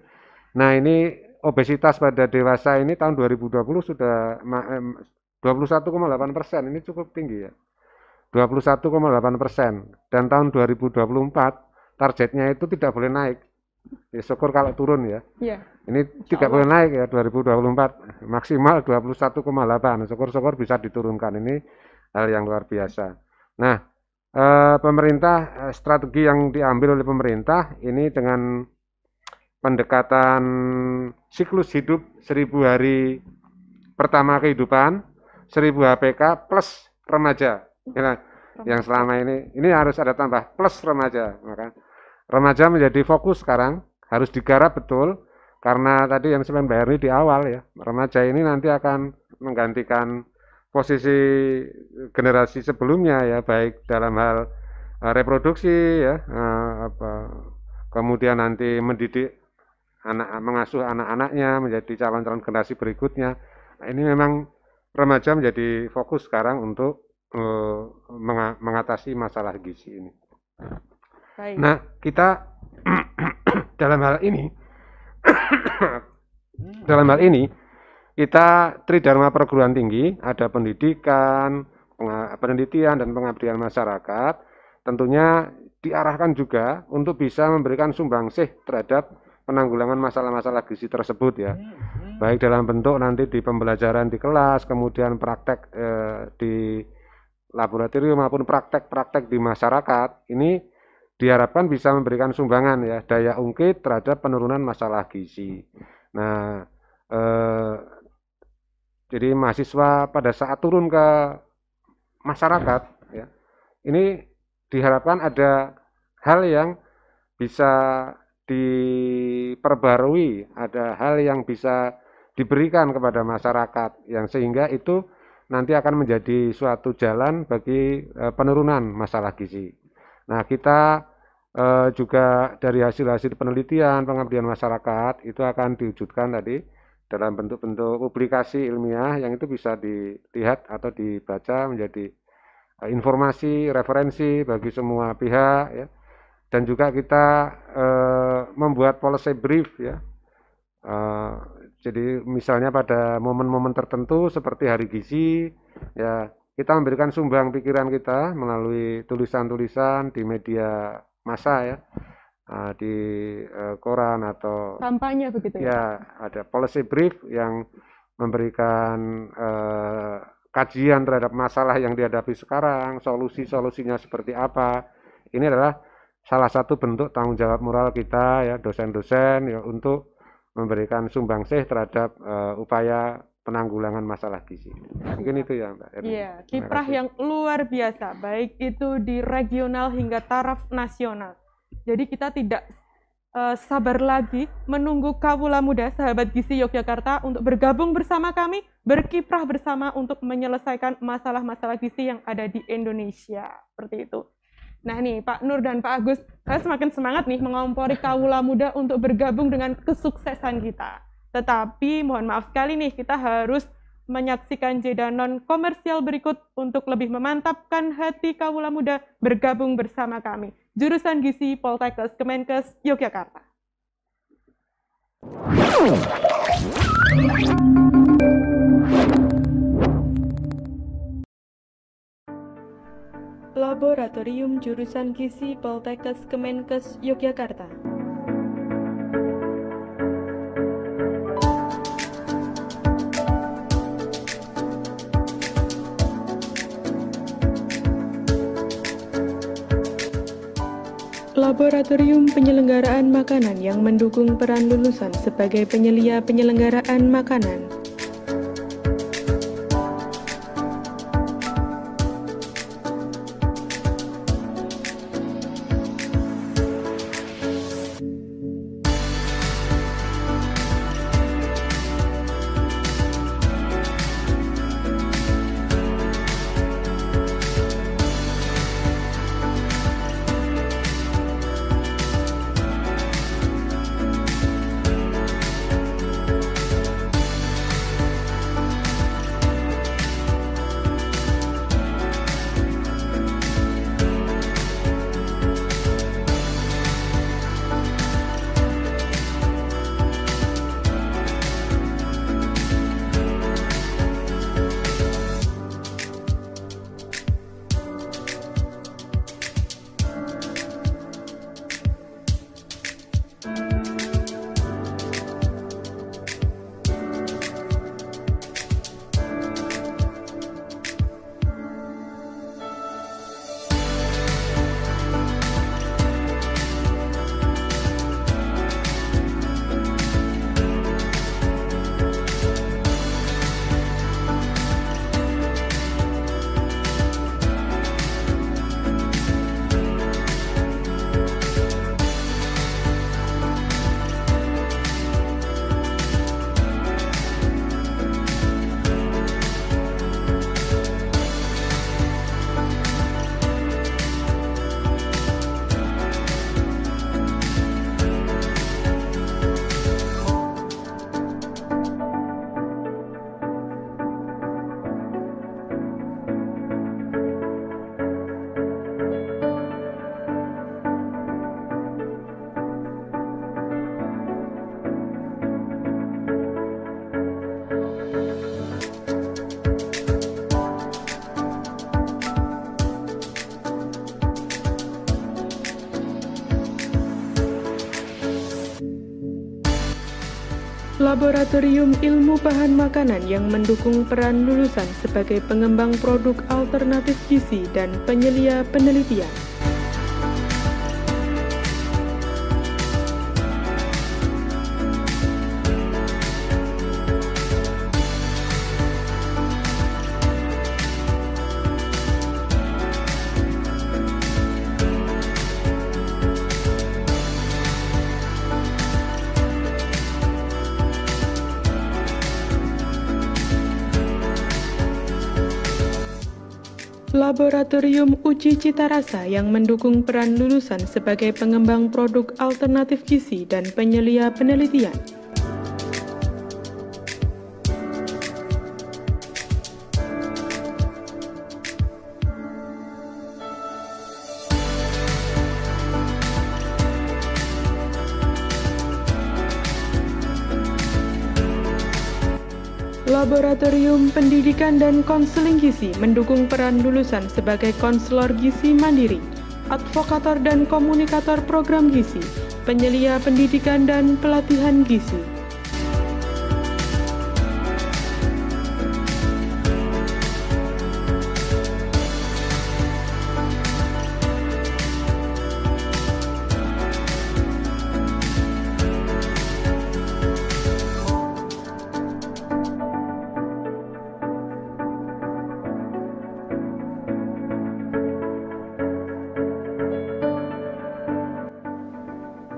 Nah ini obesitas pada dewasa ini tahun 2020 sudah 21,8%, ini cukup tinggi ya, 21,8%, dan tahun 2024 targetnya itu tidak boleh naik. Ya, syukur kalau turun ya. Yeah. Ini tidak boleh naik ya 2024, maksimal 21,8. Syukur-syukur bisa diturunkan. Ini hal yang luar biasa. Nah, pemerintah, strategi yang diambil oleh pemerintah ini dengan pendekatan siklus hidup 1000 hari pertama kehidupan, 1000 HPK plus remaja. Ya, yang selama ini harus ada tambah plus remaja. Maka remaja menjadi fokus sekarang, harus digarap betul, karena tadi yang saya Mbak Erni di awal ya, remaja ini nanti akan menggantikan posisi generasi sebelumnya ya, baik dalam hal reproduksi ya, kemudian nanti mendidik mengasuh anak-anaknya menjadi calon-calon generasi berikutnya. Nah, ini memang remaja menjadi fokus sekarang untuk mengatasi masalah gizi ini. Baik. Nah, kita dalam hal ini kita tridharma perguruan tinggi, ada pendidikan, penelitian dan pengabdian masyarakat, tentunya diarahkan juga untuk bisa memberikan sumbangsih terhadap penanggulangan masalah-masalah gizi tersebut ya. Baik dalam bentuk nanti di pembelajaran di kelas, kemudian praktek di laboratorium maupun praktek-praktek di masyarakat. Ini diharapkan bisa memberikan sumbangan ya, daya ungkit terhadap penurunan masalah gizi. Nah, jadi mahasiswa pada saat turun ke masyarakat ya, ini diharapkan ada hal yang bisa diperbarui, ada hal yang bisa diberikan kepada masyarakat, yang sehingga itu nanti akan menjadi suatu jalan bagi penurunan masalah gizi. Nah, kita juga dari hasil-hasil penelitian pengabdian masyarakat itu akan diwujudkan tadi dalam bentuk-bentuk publikasi ilmiah yang itu bisa dilihat atau dibaca menjadi informasi, referensi bagi semua pihak ya. Dan juga kita membuat policy brief ya. Jadi misalnya pada momen-momen tertentu seperti Hari Gizi ya, kita memberikan sumbang pikiran kita melalui tulisan-tulisan di media massa ya, di koran atau kampanye begitu ya. Ya, ada policy brief yang memberikan kajian terhadap masalah yang dihadapi sekarang, solusi-solusinya seperti apa. Ini adalah salah satu bentuk tanggung jawab moral kita ya, dosen-dosen ya, untuk memberikan sumbangsih terhadap upaya penanggulangan masalah gizi. Mungkin itu ya Mbak Erni. Iya, kiprah yang luar biasa, baik itu di regional hingga taraf nasional. Jadi kita tidak sabar lagi menunggu kawula muda sahabat gizi Yogyakarta untuk bergabung bersama kami, berkiprah bersama untuk menyelesaikan masalah-masalah gizi yang ada di Indonesia. Seperti itu. Nah nih Pak Nur dan Pak Agus, saya semakin semangat nih mengompori kawula muda untuk bergabung dengan kesuksesan kita. Tetapi mohon maaf sekali nih, kita harus menyaksikan jeda non komersial berikut untuk lebih memantapkan hati kawula muda bergabung bersama kami. Jurusan Gizi Poltekkes Kemenkes Yogyakarta. Laboratorium Jurusan Gizi Poltekkes Kemenkes Yogyakarta. Laboratorium Penyelenggaraan Makanan yang mendukung peran lulusan sebagai penyelia penyelenggaraan makanan. Laboratorium Ilmu Bahan Makanan yang mendukung peran lulusan sebagai pengembang produk alternatif gizi dan penyelia penelitian. Laboratorium Uji Cita Rasa yang mendukung peran lulusan sebagai pengembang produk alternatif gizi dan penyelia penelitian. Laboratorium Pendidikan dan Konseling Gizi mendukung peran lulusan sebagai konselor gizi mandiri, advokator dan komunikator program gizi, penyelia pendidikan dan pelatihan gizi.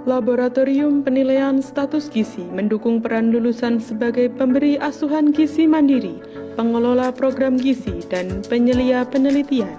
Laboratorium Penilaian Status Gizi mendukung peran lulusan sebagai pemberi asuhan gizi mandiri, pengelola program gizi, dan penyelia penelitian.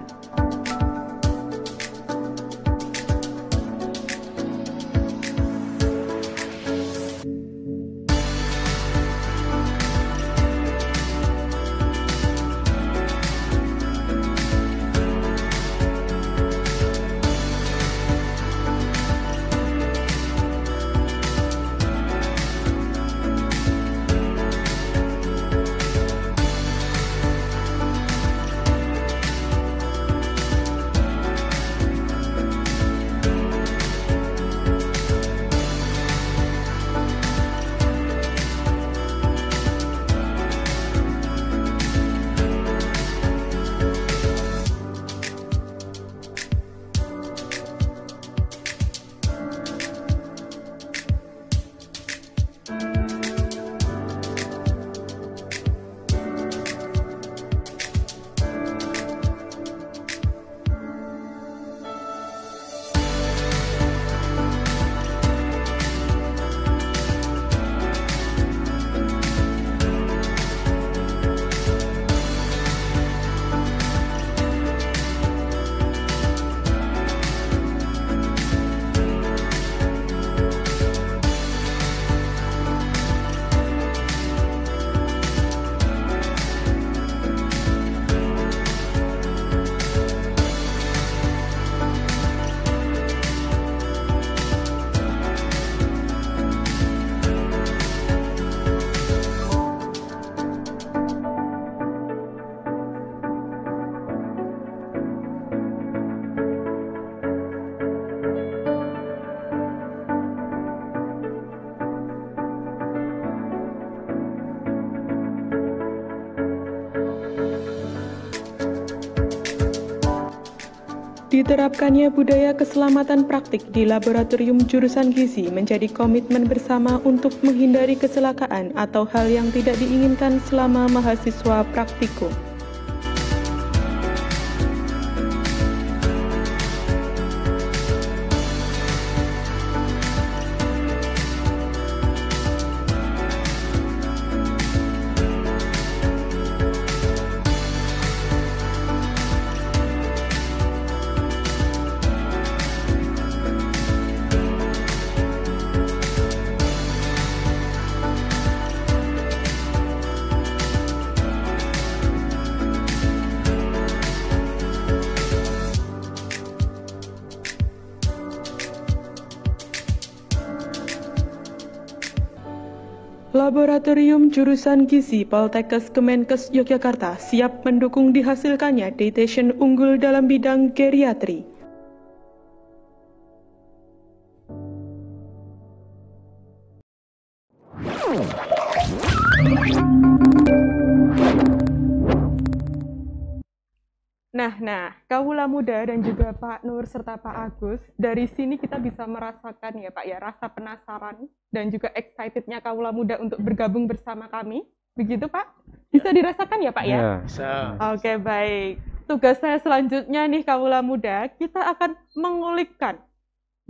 Diterapkannya budaya keselamatan praktik di laboratorium jurusan gizi menjadi komitmen bersama untuk menghindari kecelakaan atau hal yang tidak diinginkan selama mahasiswa praktikum. Laboratorium Jurusan Gizi Poltekkes Kemenkes Yogyakarta siap mendukung dihasilkannya dietitian unggul dalam bidang geriatri. Nah, Kawula Muda dan juga Pak Nur serta Pak Agus, dari sini kita bisa merasakan ya Pak ya, rasa penasaran dan juga excitednya Kawula Muda untuk bergabung bersama kami. Begitu Pak? Bisa dirasakan ya Pak ya? Bisa. Oke, baik. Tugas saya selanjutnya nih Kawula Muda, kita akan mengulikkan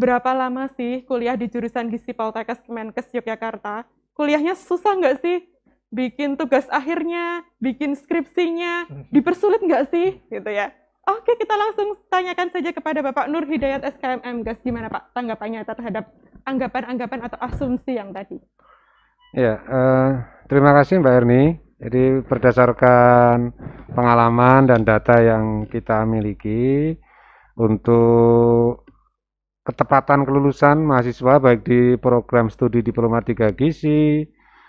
berapa lama sih kuliah di jurusan Gizi Poltekkes Kemenkes Yogyakarta. Kuliahnya susah nggak sih? Bikin tugas akhirnya, bikin skripsinya, dipersulit nggak sih? Gitu ya. Oke, kita langsung tanyakan saja kepada Bapak Nur Hidayat SKMM Gas. Gimana Pak tanggapannya terhadap anggapan-anggapan atau asumsi yang tadi? Ya, terima kasih Mbak Erni. Jadi berdasarkan pengalaman dan data yang kita miliki untuk ketepatan kelulusan mahasiswa baik di program studi Diploma 3 Gizi,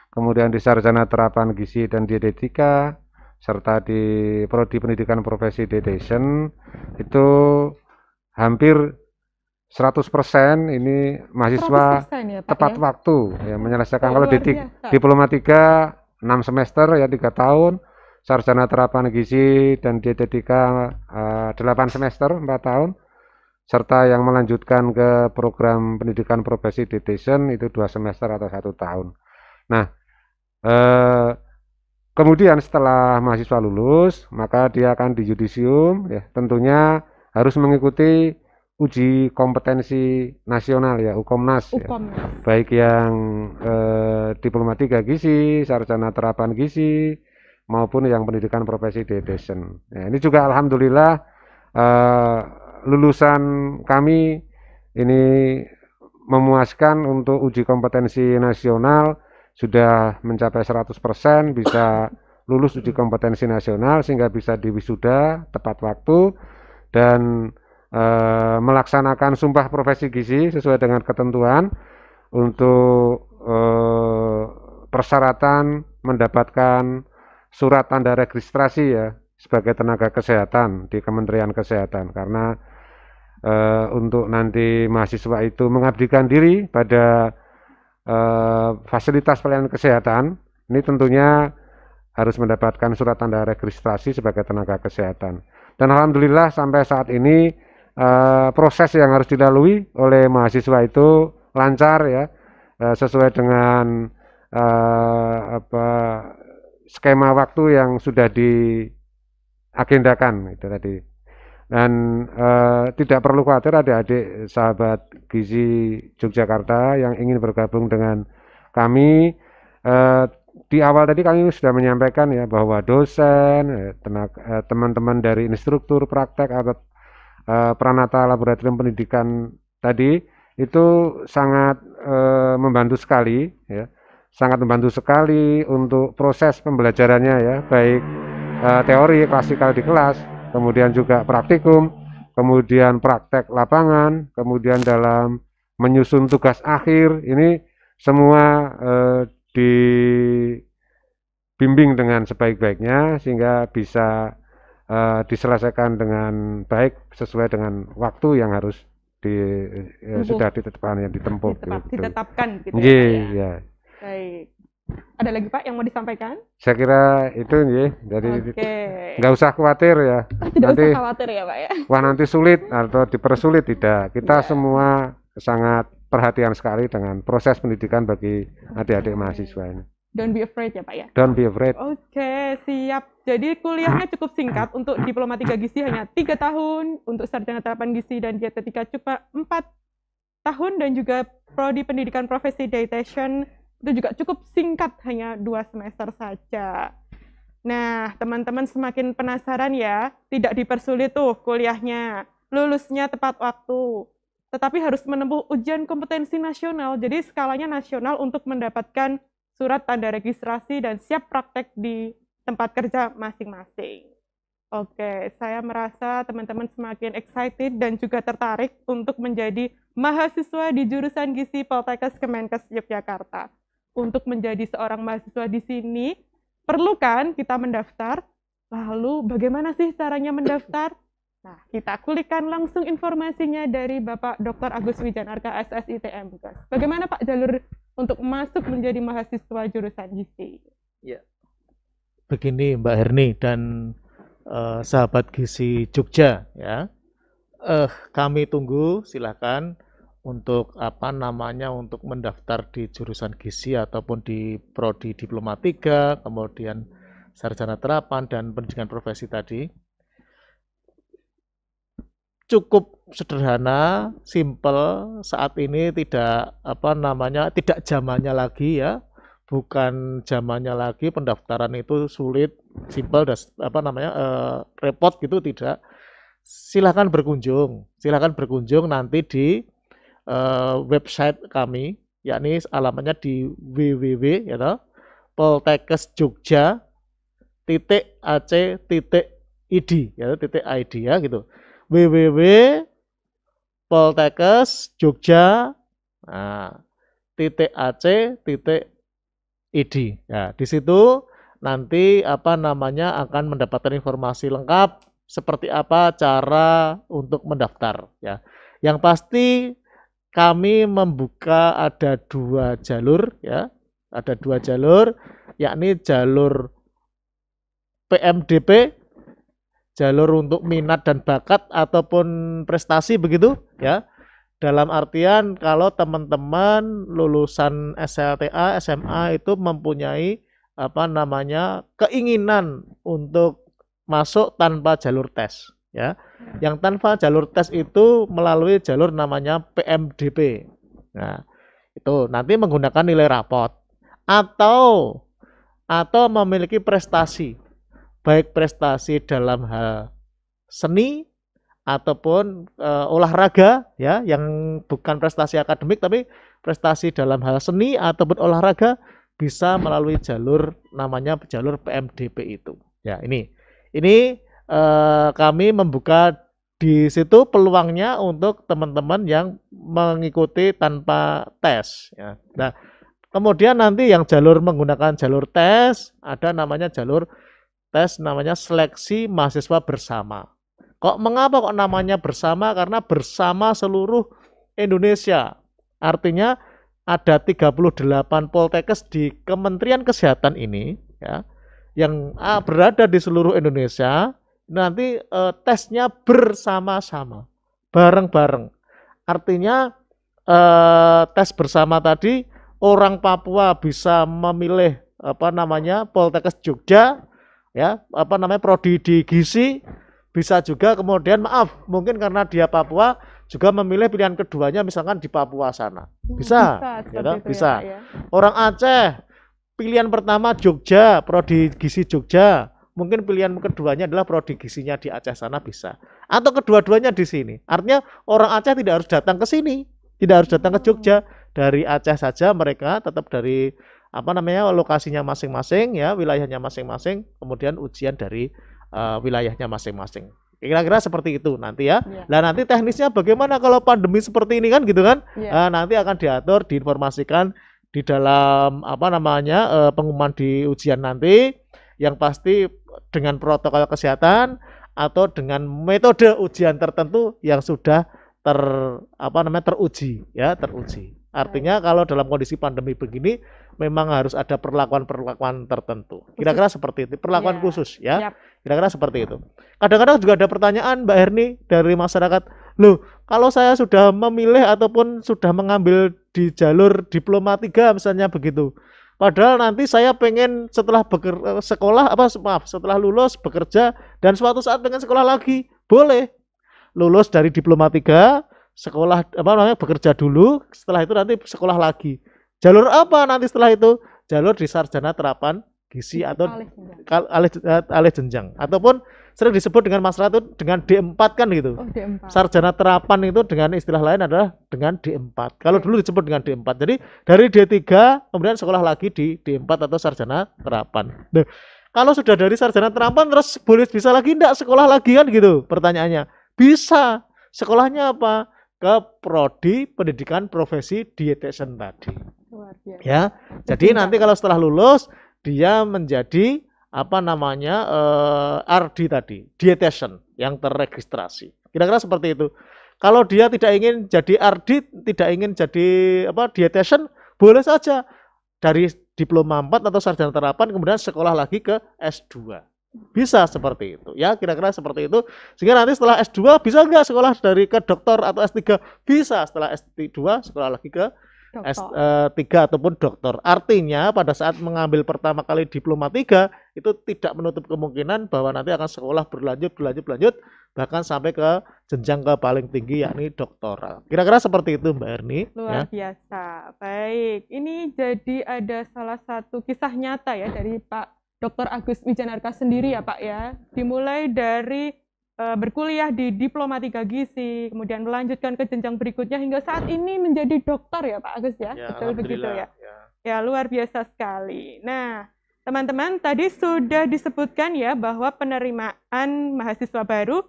kemudian di sarjana terapan gizi dan dietetika, serta di prodi pendidikan profesi dietitian, itu hampir 100% ini mahasiswa 100% ya, Pak, tepat ya? waktu ya menyelesaikan. Oh, Kalau luar di biasa. Diploma 3 6 semester ya 3 tahun, sarjana terapan gizi dan dietetika 8 semester 4 tahun, serta yang melanjutkan ke program pendidikan profesi dietitian itu 2 semester atau 1 tahun. Nah, kemudian setelah mahasiswa lulus, maka dia akan di yudisium, ya tentunya harus mengikuti uji kompetensi nasional ya, Ukomnas, ya. Baik yang Diploma 3 Gizi, sarjana terapan gizi, maupun yang pendidikan profesi dietitian. Ya, ini juga alhamdulillah lulusan kami ini memuaskan untuk uji kompetensi nasional. Sudah mencapai 100%, bisa lulus uji kompetensi nasional sehingga bisa diwisuda tepat waktu dan melaksanakan sumpah profesi gizi sesuai dengan ketentuan untuk persyaratan mendapatkan surat tanda registrasi ya sebagai tenaga kesehatan di Kementerian Kesehatan, karena untuk nanti mahasiswa itu mengabdikan diri pada fasilitas pelayanan kesehatan, ini tentunya harus mendapatkan surat tanda registrasi sebagai tenaga kesehatan. Dan alhamdulillah sampai saat ini proses yang harus dilalui oleh mahasiswa itu lancar ya, sesuai dengan skema waktu yang sudah diagendakan itu tadi. Dan tidak perlu khawatir adik-adik sahabat gizi Yogyakarta yang ingin bergabung dengan kami. Di awal tadi kami sudah menyampaikan ya bahwa dosen, teman-teman dari instruktur praktek atau Pranata Laboratorium Pendidikan tadi itu sangat membantu sekali ya, sangat membantu sekali untuk proses pembelajarannya ya, baik teori klasikal di kelas, kemudian juga praktikum, kemudian praktek lapangan, kemudian dalam menyusun tugas akhir, ini semua dibimbing dengan sebaik-baiknya sehingga bisa diselesaikan dengan baik sesuai dengan waktu yang harus sudah ditetapkan, yang ditempuh. Ditetapkan gitu ya. ya. Baik. Ada lagi Pak yang mau disampaikan? Saya kira itu ya. Jadi Oke. nggak usah khawatir ya. Tidak Nanti usah khawatir ya Pak ya. wah nanti sulit atau dipersulit, tidak. Kita semua sangat perhatian sekali dengan proses pendidikan bagi adik-adik mahasiswa ini. Don't be afraid ya Pak ya. Don't be afraid. Oke, siap. Jadi kuliahnya cukup singkat. Untuk Diploma 3 Gizi hanya 3 tahun, untuk Sarjana Terapan Gizi dan Dietetika cuma 4 tahun, dan juga Prodi Pendidikan Profesi Dietitian itu juga cukup singkat, hanya 2 semester saja. Nah, teman-teman semakin penasaran ya, tidak dipersulit tuh kuliahnya, lulusnya tepat waktu. Tetapi harus menempuh ujian kompetensi nasional, jadi skalanya nasional untuk mendapatkan surat tanda registrasi dan siap praktek di tempat kerja masing-masing. Oke, saya merasa teman-teman semakin excited dan juga tertarik untuk menjadi mahasiswa di jurusan Gizi Poltekkes Kemenkes Yogyakarta. Untuk menjadi seorang mahasiswa di sini, perlu kan kita mendaftar? Lalu bagaimana sih caranya mendaftar? Nah, kita kulikkan langsung informasinya dari Bapak Dr. Agus Wijanarka, SSITM. Bagaimana Pak jalur untuk masuk menjadi mahasiswa jurusan gizi? Ya, begini Mbak Herni dan sahabat gizi Jogja ya. Kami tunggu, silakan untuk untuk mendaftar di jurusan gizi ataupun di prodi Diploma 3, kemudian sarjana terapan dan pendidikan profesi tadi. Cukup sederhana, simple. Saat ini tidak tidak zamannya lagi ya. Bukan zamannya lagi pendaftaran itu sulit, simple dan repot gitu, tidak. Silakan berkunjung nanti di website kami, yakni alamatnya di www.poltekkesjogja.ac.id ya gitu. www.poltekkesjogja.ac.id. Ya, di situ nanti akan mendapatkan informasi lengkap seperti apa cara untuk mendaftar ya. Yang pasti kami membuka ada 2 jalur ya. Ada 2 jalur, yakni jalur PMDP, jalur untuk minat dan bakat ataupun prestasi begitu ya. Dalam artian kalau teman-teman lulusan SLTA, SMA itu mempunyai keinginan untuk masuk tanpa jalur tes ya. Yang tanpa jalur tes itu melalui jalur namanya PMDP. Nah, itu nanti menggunakan nilai rapot atau memiliki prestasi, baik prestasi dalam hal seni ataupun olahraga ya, yang bukan prestasi akademik tapi prestasi dalam hal seni ataupun olahraga, bisa melalui jalur namanya jalur PMDP itu. Ya, ini kami membuka di situ peluangnya untuk teman-teman yang mengikuti tanpa tes ya. Nah, kemudian nanti yang jalur menggunakan jalur tes, ada namanya jalur tes namanya seleksi mahasiswa bersama. Mengapa kok namanya bersama? Karena bersama seluruh Indonesia. Artinya ada 38 Poltekkes di Kementerian Kesehatan ini ya, yang berada di seluruh Indonesia. Nanti tesnya bersama-sama, bareng-bareng. Artinya tes bersama tadi, orang Papua bisa memilih Poltekkes Jogja ya, prodi di gizi, bisa juga kemudian mungkin karena dia Papua juga memilih pilihan keduanya misalkan di Papua sana. Bisa bisa. Ya. Orang Aceh pilihan pertama Jogja, prodi gizi Jogja, mungkin pilihan keduanya adalah prodi gizinya di Aceh sana, bisa. Atau kedua-duanya di sini. Artinya orang Aceh tidak harus datang ke sini, tidak harus datang ke Jogja. Dari Aceh saja mereka tetap dari lokasinya masing-masing ya, wilayahnya masing-masing, kemudian ujian dari wilayahnya masing-masing. Kira-kira seperti itu nanti ya. Nah, nanti teknisnya bagaimana kalau pandemi seperti ini kan gitu kan? Nanti akan diatur, diinformasikan di dalam pengumuman di ujian nanti. Yang pasti dengan protokol kesehatan atau dengan metode ujian tertentu yang sudah teruji ya, teruji. Artinya kalau dalam kondisi pandemi begini memang harus ada perlakuan-perlakuan tertentu. Kira-kira seperti itu, perlakuan khusus ya. Kira-kira seperti itu. Kadang-kadang juga ada pertanyaan Mbak Herni dari masyarakat, loh kalau saya sudah memilih ataupun sudah mengambil di jalur Diploma 3 misalnya begitu. Padahal nanti saya pengen setelah setelah lulus bekerja dan suatu saat pengen sekolah lagi. Boleh. Lulus dari Diploma 3, sekolah bekerja dulu, setelah itu nanti sekolah lagi. Jalur apa nanti setelah itu? Jalur di sarjana terapan gizi atau alih jenjang ataupun sering disebut dengan masyarakat itu dengan D4 kan gitu. D4. Sarjana terapan itu dengan istilah lain adalah dengan D4. Kalau dulu disebut dengan D4. Jadi dari D3 kemudian sekolah lagi di D4 atau sarjana terapan. Nah, kalau sudah dari sarjana terapan terus bisa lagi enggak sekolah lagi kan gitu pertanyaannya. Bisa. Sekolahnya apa? Ke prodi pendidikan profesi dietitian tadi. Ya. Jadi nanti kalau setelah lulus dia menjadi RD tadi, dietitian yang terregistrasi. Kira-kira seperti itu. Kalau dia tidak ingin jadi RD, tidak ingin jadi dietitian, boleh saja dari Diploma 4 atau sarjana terapan kemudian sekolah lagi ke S2. Bisa seperti itu ya, kira-kira seperti itu. Sehingga nanti setelah S2 bisa enggak sekolah dari ke doktor atau S3? Bisa, setelah S2 sekolah lagi ke S3 ataupun doktor. Artinya pada saat mengambil pertama kali Diploma 3 itu tidak menutup kemungkinan bahwa nanti akan sekolah berlanjut bahkan sampai ke jenjang ke paling tinggi yakni doktoral. Kira-kira seperti itu Mbak Erni. Luar biasa. Baik, ini jadi ada salah satu kisah nyata ya dari Pak Dr. Agus Wijanarka sendiri ya Pak ya, dimulai dari berkuliah di Diploma 3 Gizi, kemudian melanjutkan ke jenjang berikutnya hingga saat ini menjadi dokter ya Pak Agus ya, betul begitu ya. Ya luar biasa sekali. Nah teman-teman tadi sudah disebutkan ya bahwa penerimaan mahasiswa baru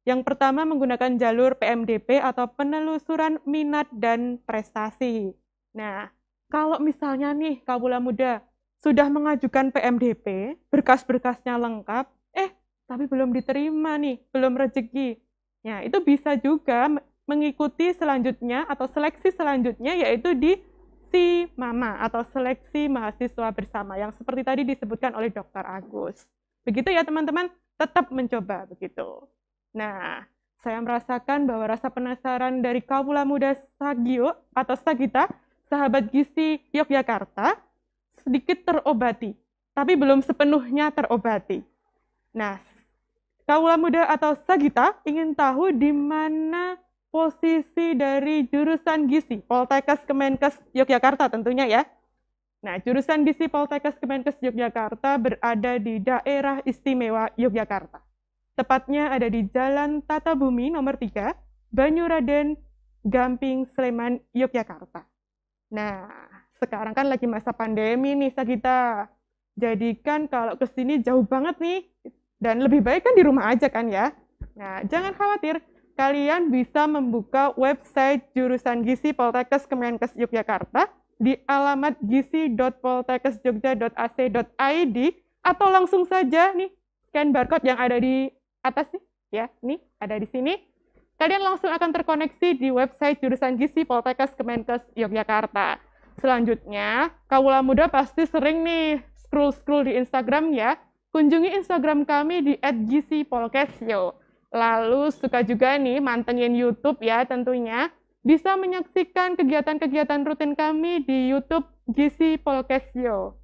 yang pertama menggunakan jalur PMDP atau penelusuran minat dan prestasi. Nah kalau misalnya nih Kawula Muda sudah mengajukan PMDP, berkas-berkasnya lengkap, tapi belum diterima nih, belum rezeki. Ya, itu bisa juga mengikuti selanjutnya atau seleksi selanjutnya yaitu di SIMAMA atau seleksi mahasiswa bersama yang seperti tadi disebutkan oleh Dr. Agus. Begitu ya teman-teman, tetap mencoba begitu. Nah, saya merasakan bahwa rasa penasaran dari Kawula Muda Sagio atau Sagita, sahabat gizi Yogyakarta, sedikit terobati, tapi belum sepenuhnya terobati. Nah, Kawula Muda atau Sagita ingin tahu di mana posisi dari jurusan gizi Poltekkes Kemenkes Yogyakarta tentunya ya. Nah, jurusan gizi Poltekkes Kemenkes Yogyakarta berada di daerah istimewa Yogyakarta. Tepatnya ada di Jalan Tata Bumi nomor 3, Banyuraden, Gamping, Sleman, Yogyakarta. Nah, sekarang kan lagi masa pandemi nih Sagita. Jadi kan kalau ke sini jauh banget nih. Dan lebih baik kan di rumah aja kan ya. Nah, jangan khawatir. Kalian bisa membuka website jurusan gizi Poltekkes Kemenkes Yogyakarta di alamat gizi.poltekkesjogja.ac.id atau langsung saja nih scan barcode yang ada di atas nih ya. Nih ada di sini. Kalian langsung akan terkoneksi di website jurusan gizi Poltekkes Kemenkes Yogyakarta. Selanjutnya, Kawula Muda pasti sering nih scroll-scroll di Instagram ya. Kunjungi Instagram kami di @gizi_polkesyo. Lalu suka juga nih mantengin YouTube ya tentunya. Bisa menyaksikan kegiatan-kegiatan rutin kami di YouTube Gizi Polkesyo.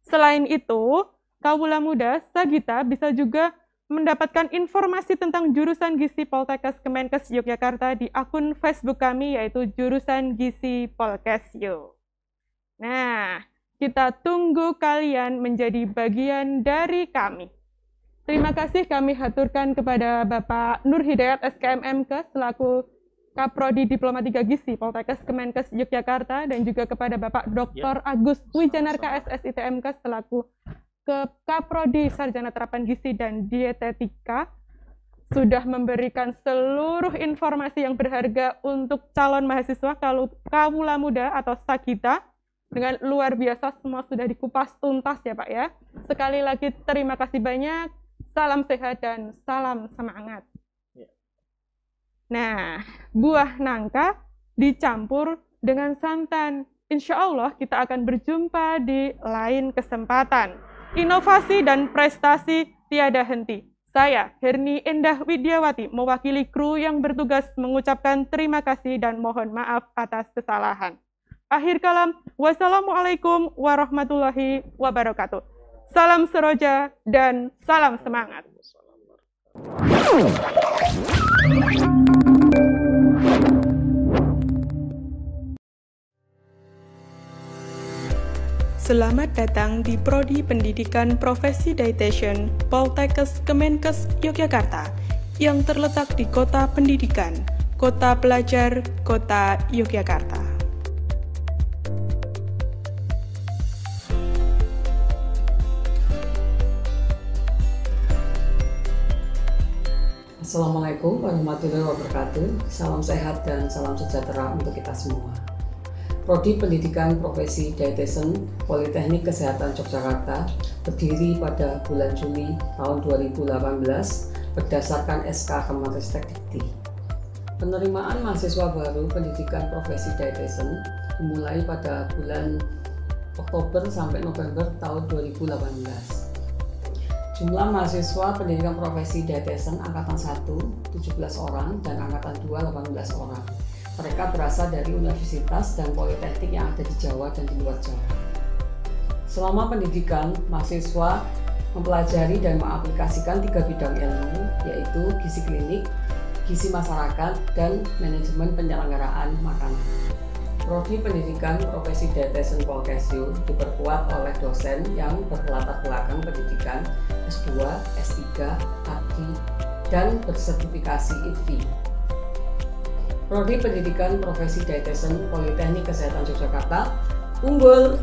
Selain itu, Kawula Muda Sagita bisa juga mendapatkan informasi tentang jurusan gizi Poltekkes Kemenkes Yogyakarta di akun Facebook kami yaitu jurusan Gizi Polkesyo. Nah, kita tunggu kalian menjadi bagian dari kami. Terima kasih kami haturkan kepada Bapak Nur Hidayat SKMMK selaku Kaprodi Diploma 3 Gizi Poltekkes Kemenkes Yogyakarta dan juga kepada Bapak Dr. Agus Wijanarka SSITMK selaku Kaprodi Sarjana Terapan Gizi dan Dietetika sudah memberikan seluruh informasi yang berharga untuk calon mahasiswa Kawula Muda atau Sagita. Dengan luar biasa semua sudah dikupas tuntas ya Pak ya. Sekali lagi terima kasih banyak. Salam sehat dan salam semangat. Nah, buah nangka dicampur dengan santan. Insya Allah kita akan berjumpa di lain kesempatan. Inovasi dan prestasi tiada henti. Saya, Herni Endah Widyawati, mewakili kru yang bertugas mengucapkan terima kasih dan mohon maaf atas kesalahan. Akhir kalam, wassalamualaikum warahmatullahi wabarakatuh. Salam seroja dan salam semangat. Selamat datang di Prodi Pendidikan Profesi Dietitian Poltekkes Kemenkes Yogyakarta yang terletak di Kota Pendidikan, Kota Pelajar, Kota Yogyakarta. Assalamualaikum warahmatullahi wabarakatuh. Salam sehat dan salam sejahtera untuk kita semua. Prodi Pendidikan Profesi Dietitian Politeknik Kesehatan Yogyakarta berdiri pada bulan Juli tahun 2018 berdasarkan SK Kemenristek Dikti. Penerimaan mahasiswa baru pendidikan profesi dietitian dimulai pada bulan Oktober sampai November tahun 2018. Jumlah mahasiswa pendidikan profesi dietitian Angkatan 1, 17 orang, dan Angkatan 2, 18 orang. Mereka berasal dari universitas dan politeknik yang ada di Jawa dan di luar Jawa. Selama pendidikan, mahasiswa mempelajari dan mengaplikasikan 3 bidang ilmu, yaitu gizi klinik, gizi masyarakat, dan manajemen penyelenggaraan makanan. Prodi Pendidikan Profesi Dietitian Polkesyu diperkuat oleh dosen yang berlatar belakang pendidikan S2, S3, AD, dan bersertifikasi ITFI. Prodi Pendidikan Profesi Dietitian Politeknik Kesehatan Yogyakarta unggul,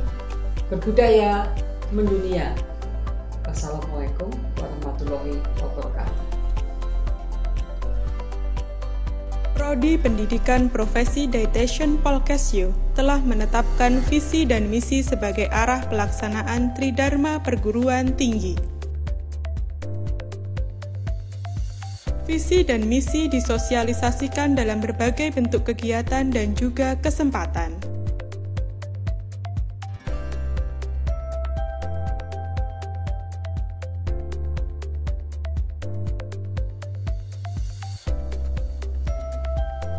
berbudaya, mendunia. Wassalamualaikum warahmatullahi wabarakatuh. Prodi Pendidikan Profesi Dietitian Polkesyu telah menetapkan visi dan misi sebagai arah pelaksanaan Tridharma Perguruan Tinggi. Visi dan misi disosialisasikan dalam berbagai bentuk kegiatan dan juga kesempatan.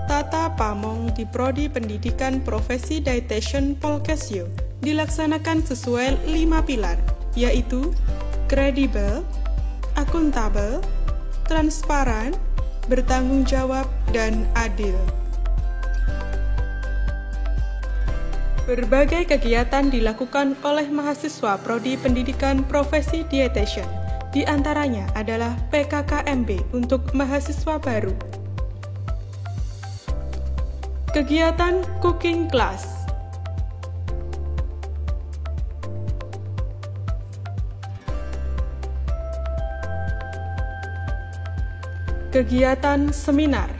Tata Pamong di Prodi Pendidikan Profesi Dietitian Polkesyu dilaksanakan sesuai 5 pilar, yaitu kredibel, akuntabel, transparan, bertanggung jawab, dan adil. Berbagai kegiatan dilakukan oleh mahasiswa Prodi Pendidikan Profesi Dietitian, di antaranya adalah PKKMB untuk mahasiswa baru. Kegiatan cooking class, kegiatan seminar,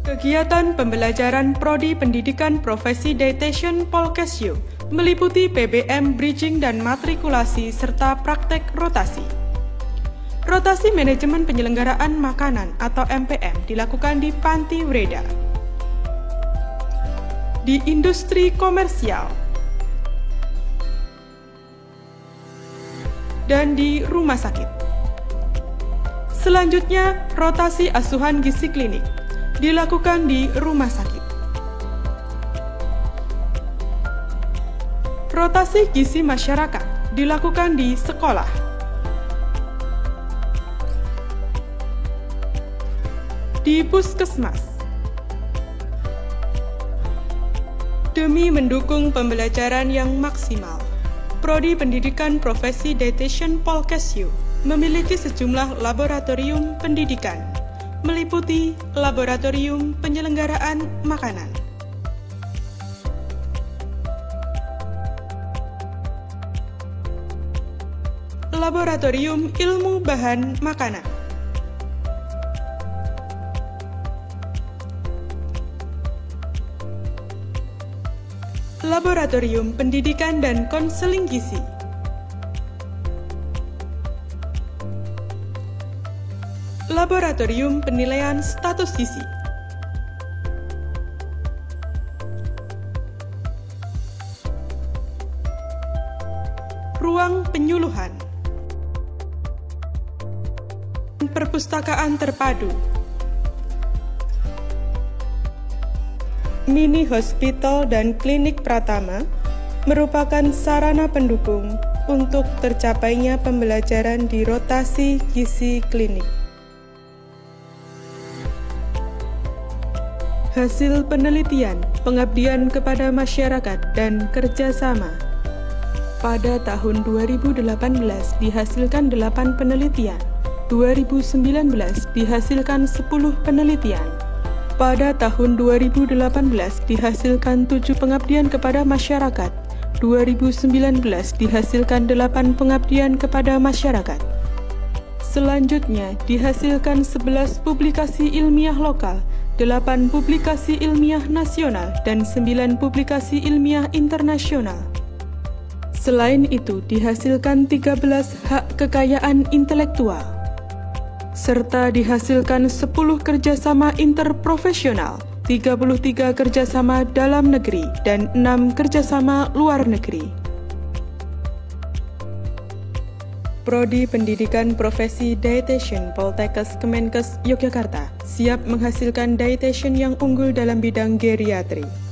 kegiatan pembelajaran Prodi Pendidikan Profesi Dietitian Polkesyu meliputi PBM bridging dan matrikulasi serta praktek rotasi. Rotasi manajemen penyelenggaraan makanan atau MPM dilakukan di Panti Wreda, di industri komersial, dan di rumah sakit. Selanjutnya, rotasi asuhan gizi klinik dilakukan di rumah sakit. Rotasi gizi masyarakat dilakukan di sekolah. Di puskesmas. Demi mendukung pembelajaran yang maksimal, Prodi Pendidikan Profesi Dietitian Polkesyu memiliki sejumlah laboratorium pendidikan, meliputi Laboratorium Penyelenggaraan Makanan, Laboratorium Ilmu Bahan Makanan, Laboratorium Pendidikan dan Konseling Gizi, Laboratorium Penilaian Status Gizi, penyuluhan. Perpustakaan terpadu. Mini hospital dan klinik Pratama merupakan sarana pendukung untuk tercapainya pembelajaran di rotasi gizi klinik. Hasil penelitian, pengabdian kepada masyarakat, dan kerjasama. Pada tahun 2018 dihasilkan 8 penelitian, 2019 dihasilkan 10 penelitian. Pada tahun 2018 dihasilkan 7 pengabdian kepada masyarakat, 2019 dihasilkan 8 pengabdian kepada masyarakat. Selanjutnya dihasilkan 11 publikasi ilmiah lokal, 8 publikasi ilmiah nasional, dan 9 publikasi ilmiah internasional. Selain itu dihasilkan 13 hak kekayaan intelektual, serta dihasilkan 10 kerjasama interprofesional, 33 kerjasama dalam negeri, dan 6 kerjasama luar negeri. Prodi Pendidikan Profesi Dietitian Poltekkes Kemenkes Yogyakarta siap menghasilkan dietitian yang unggul dalam bidang geriatri.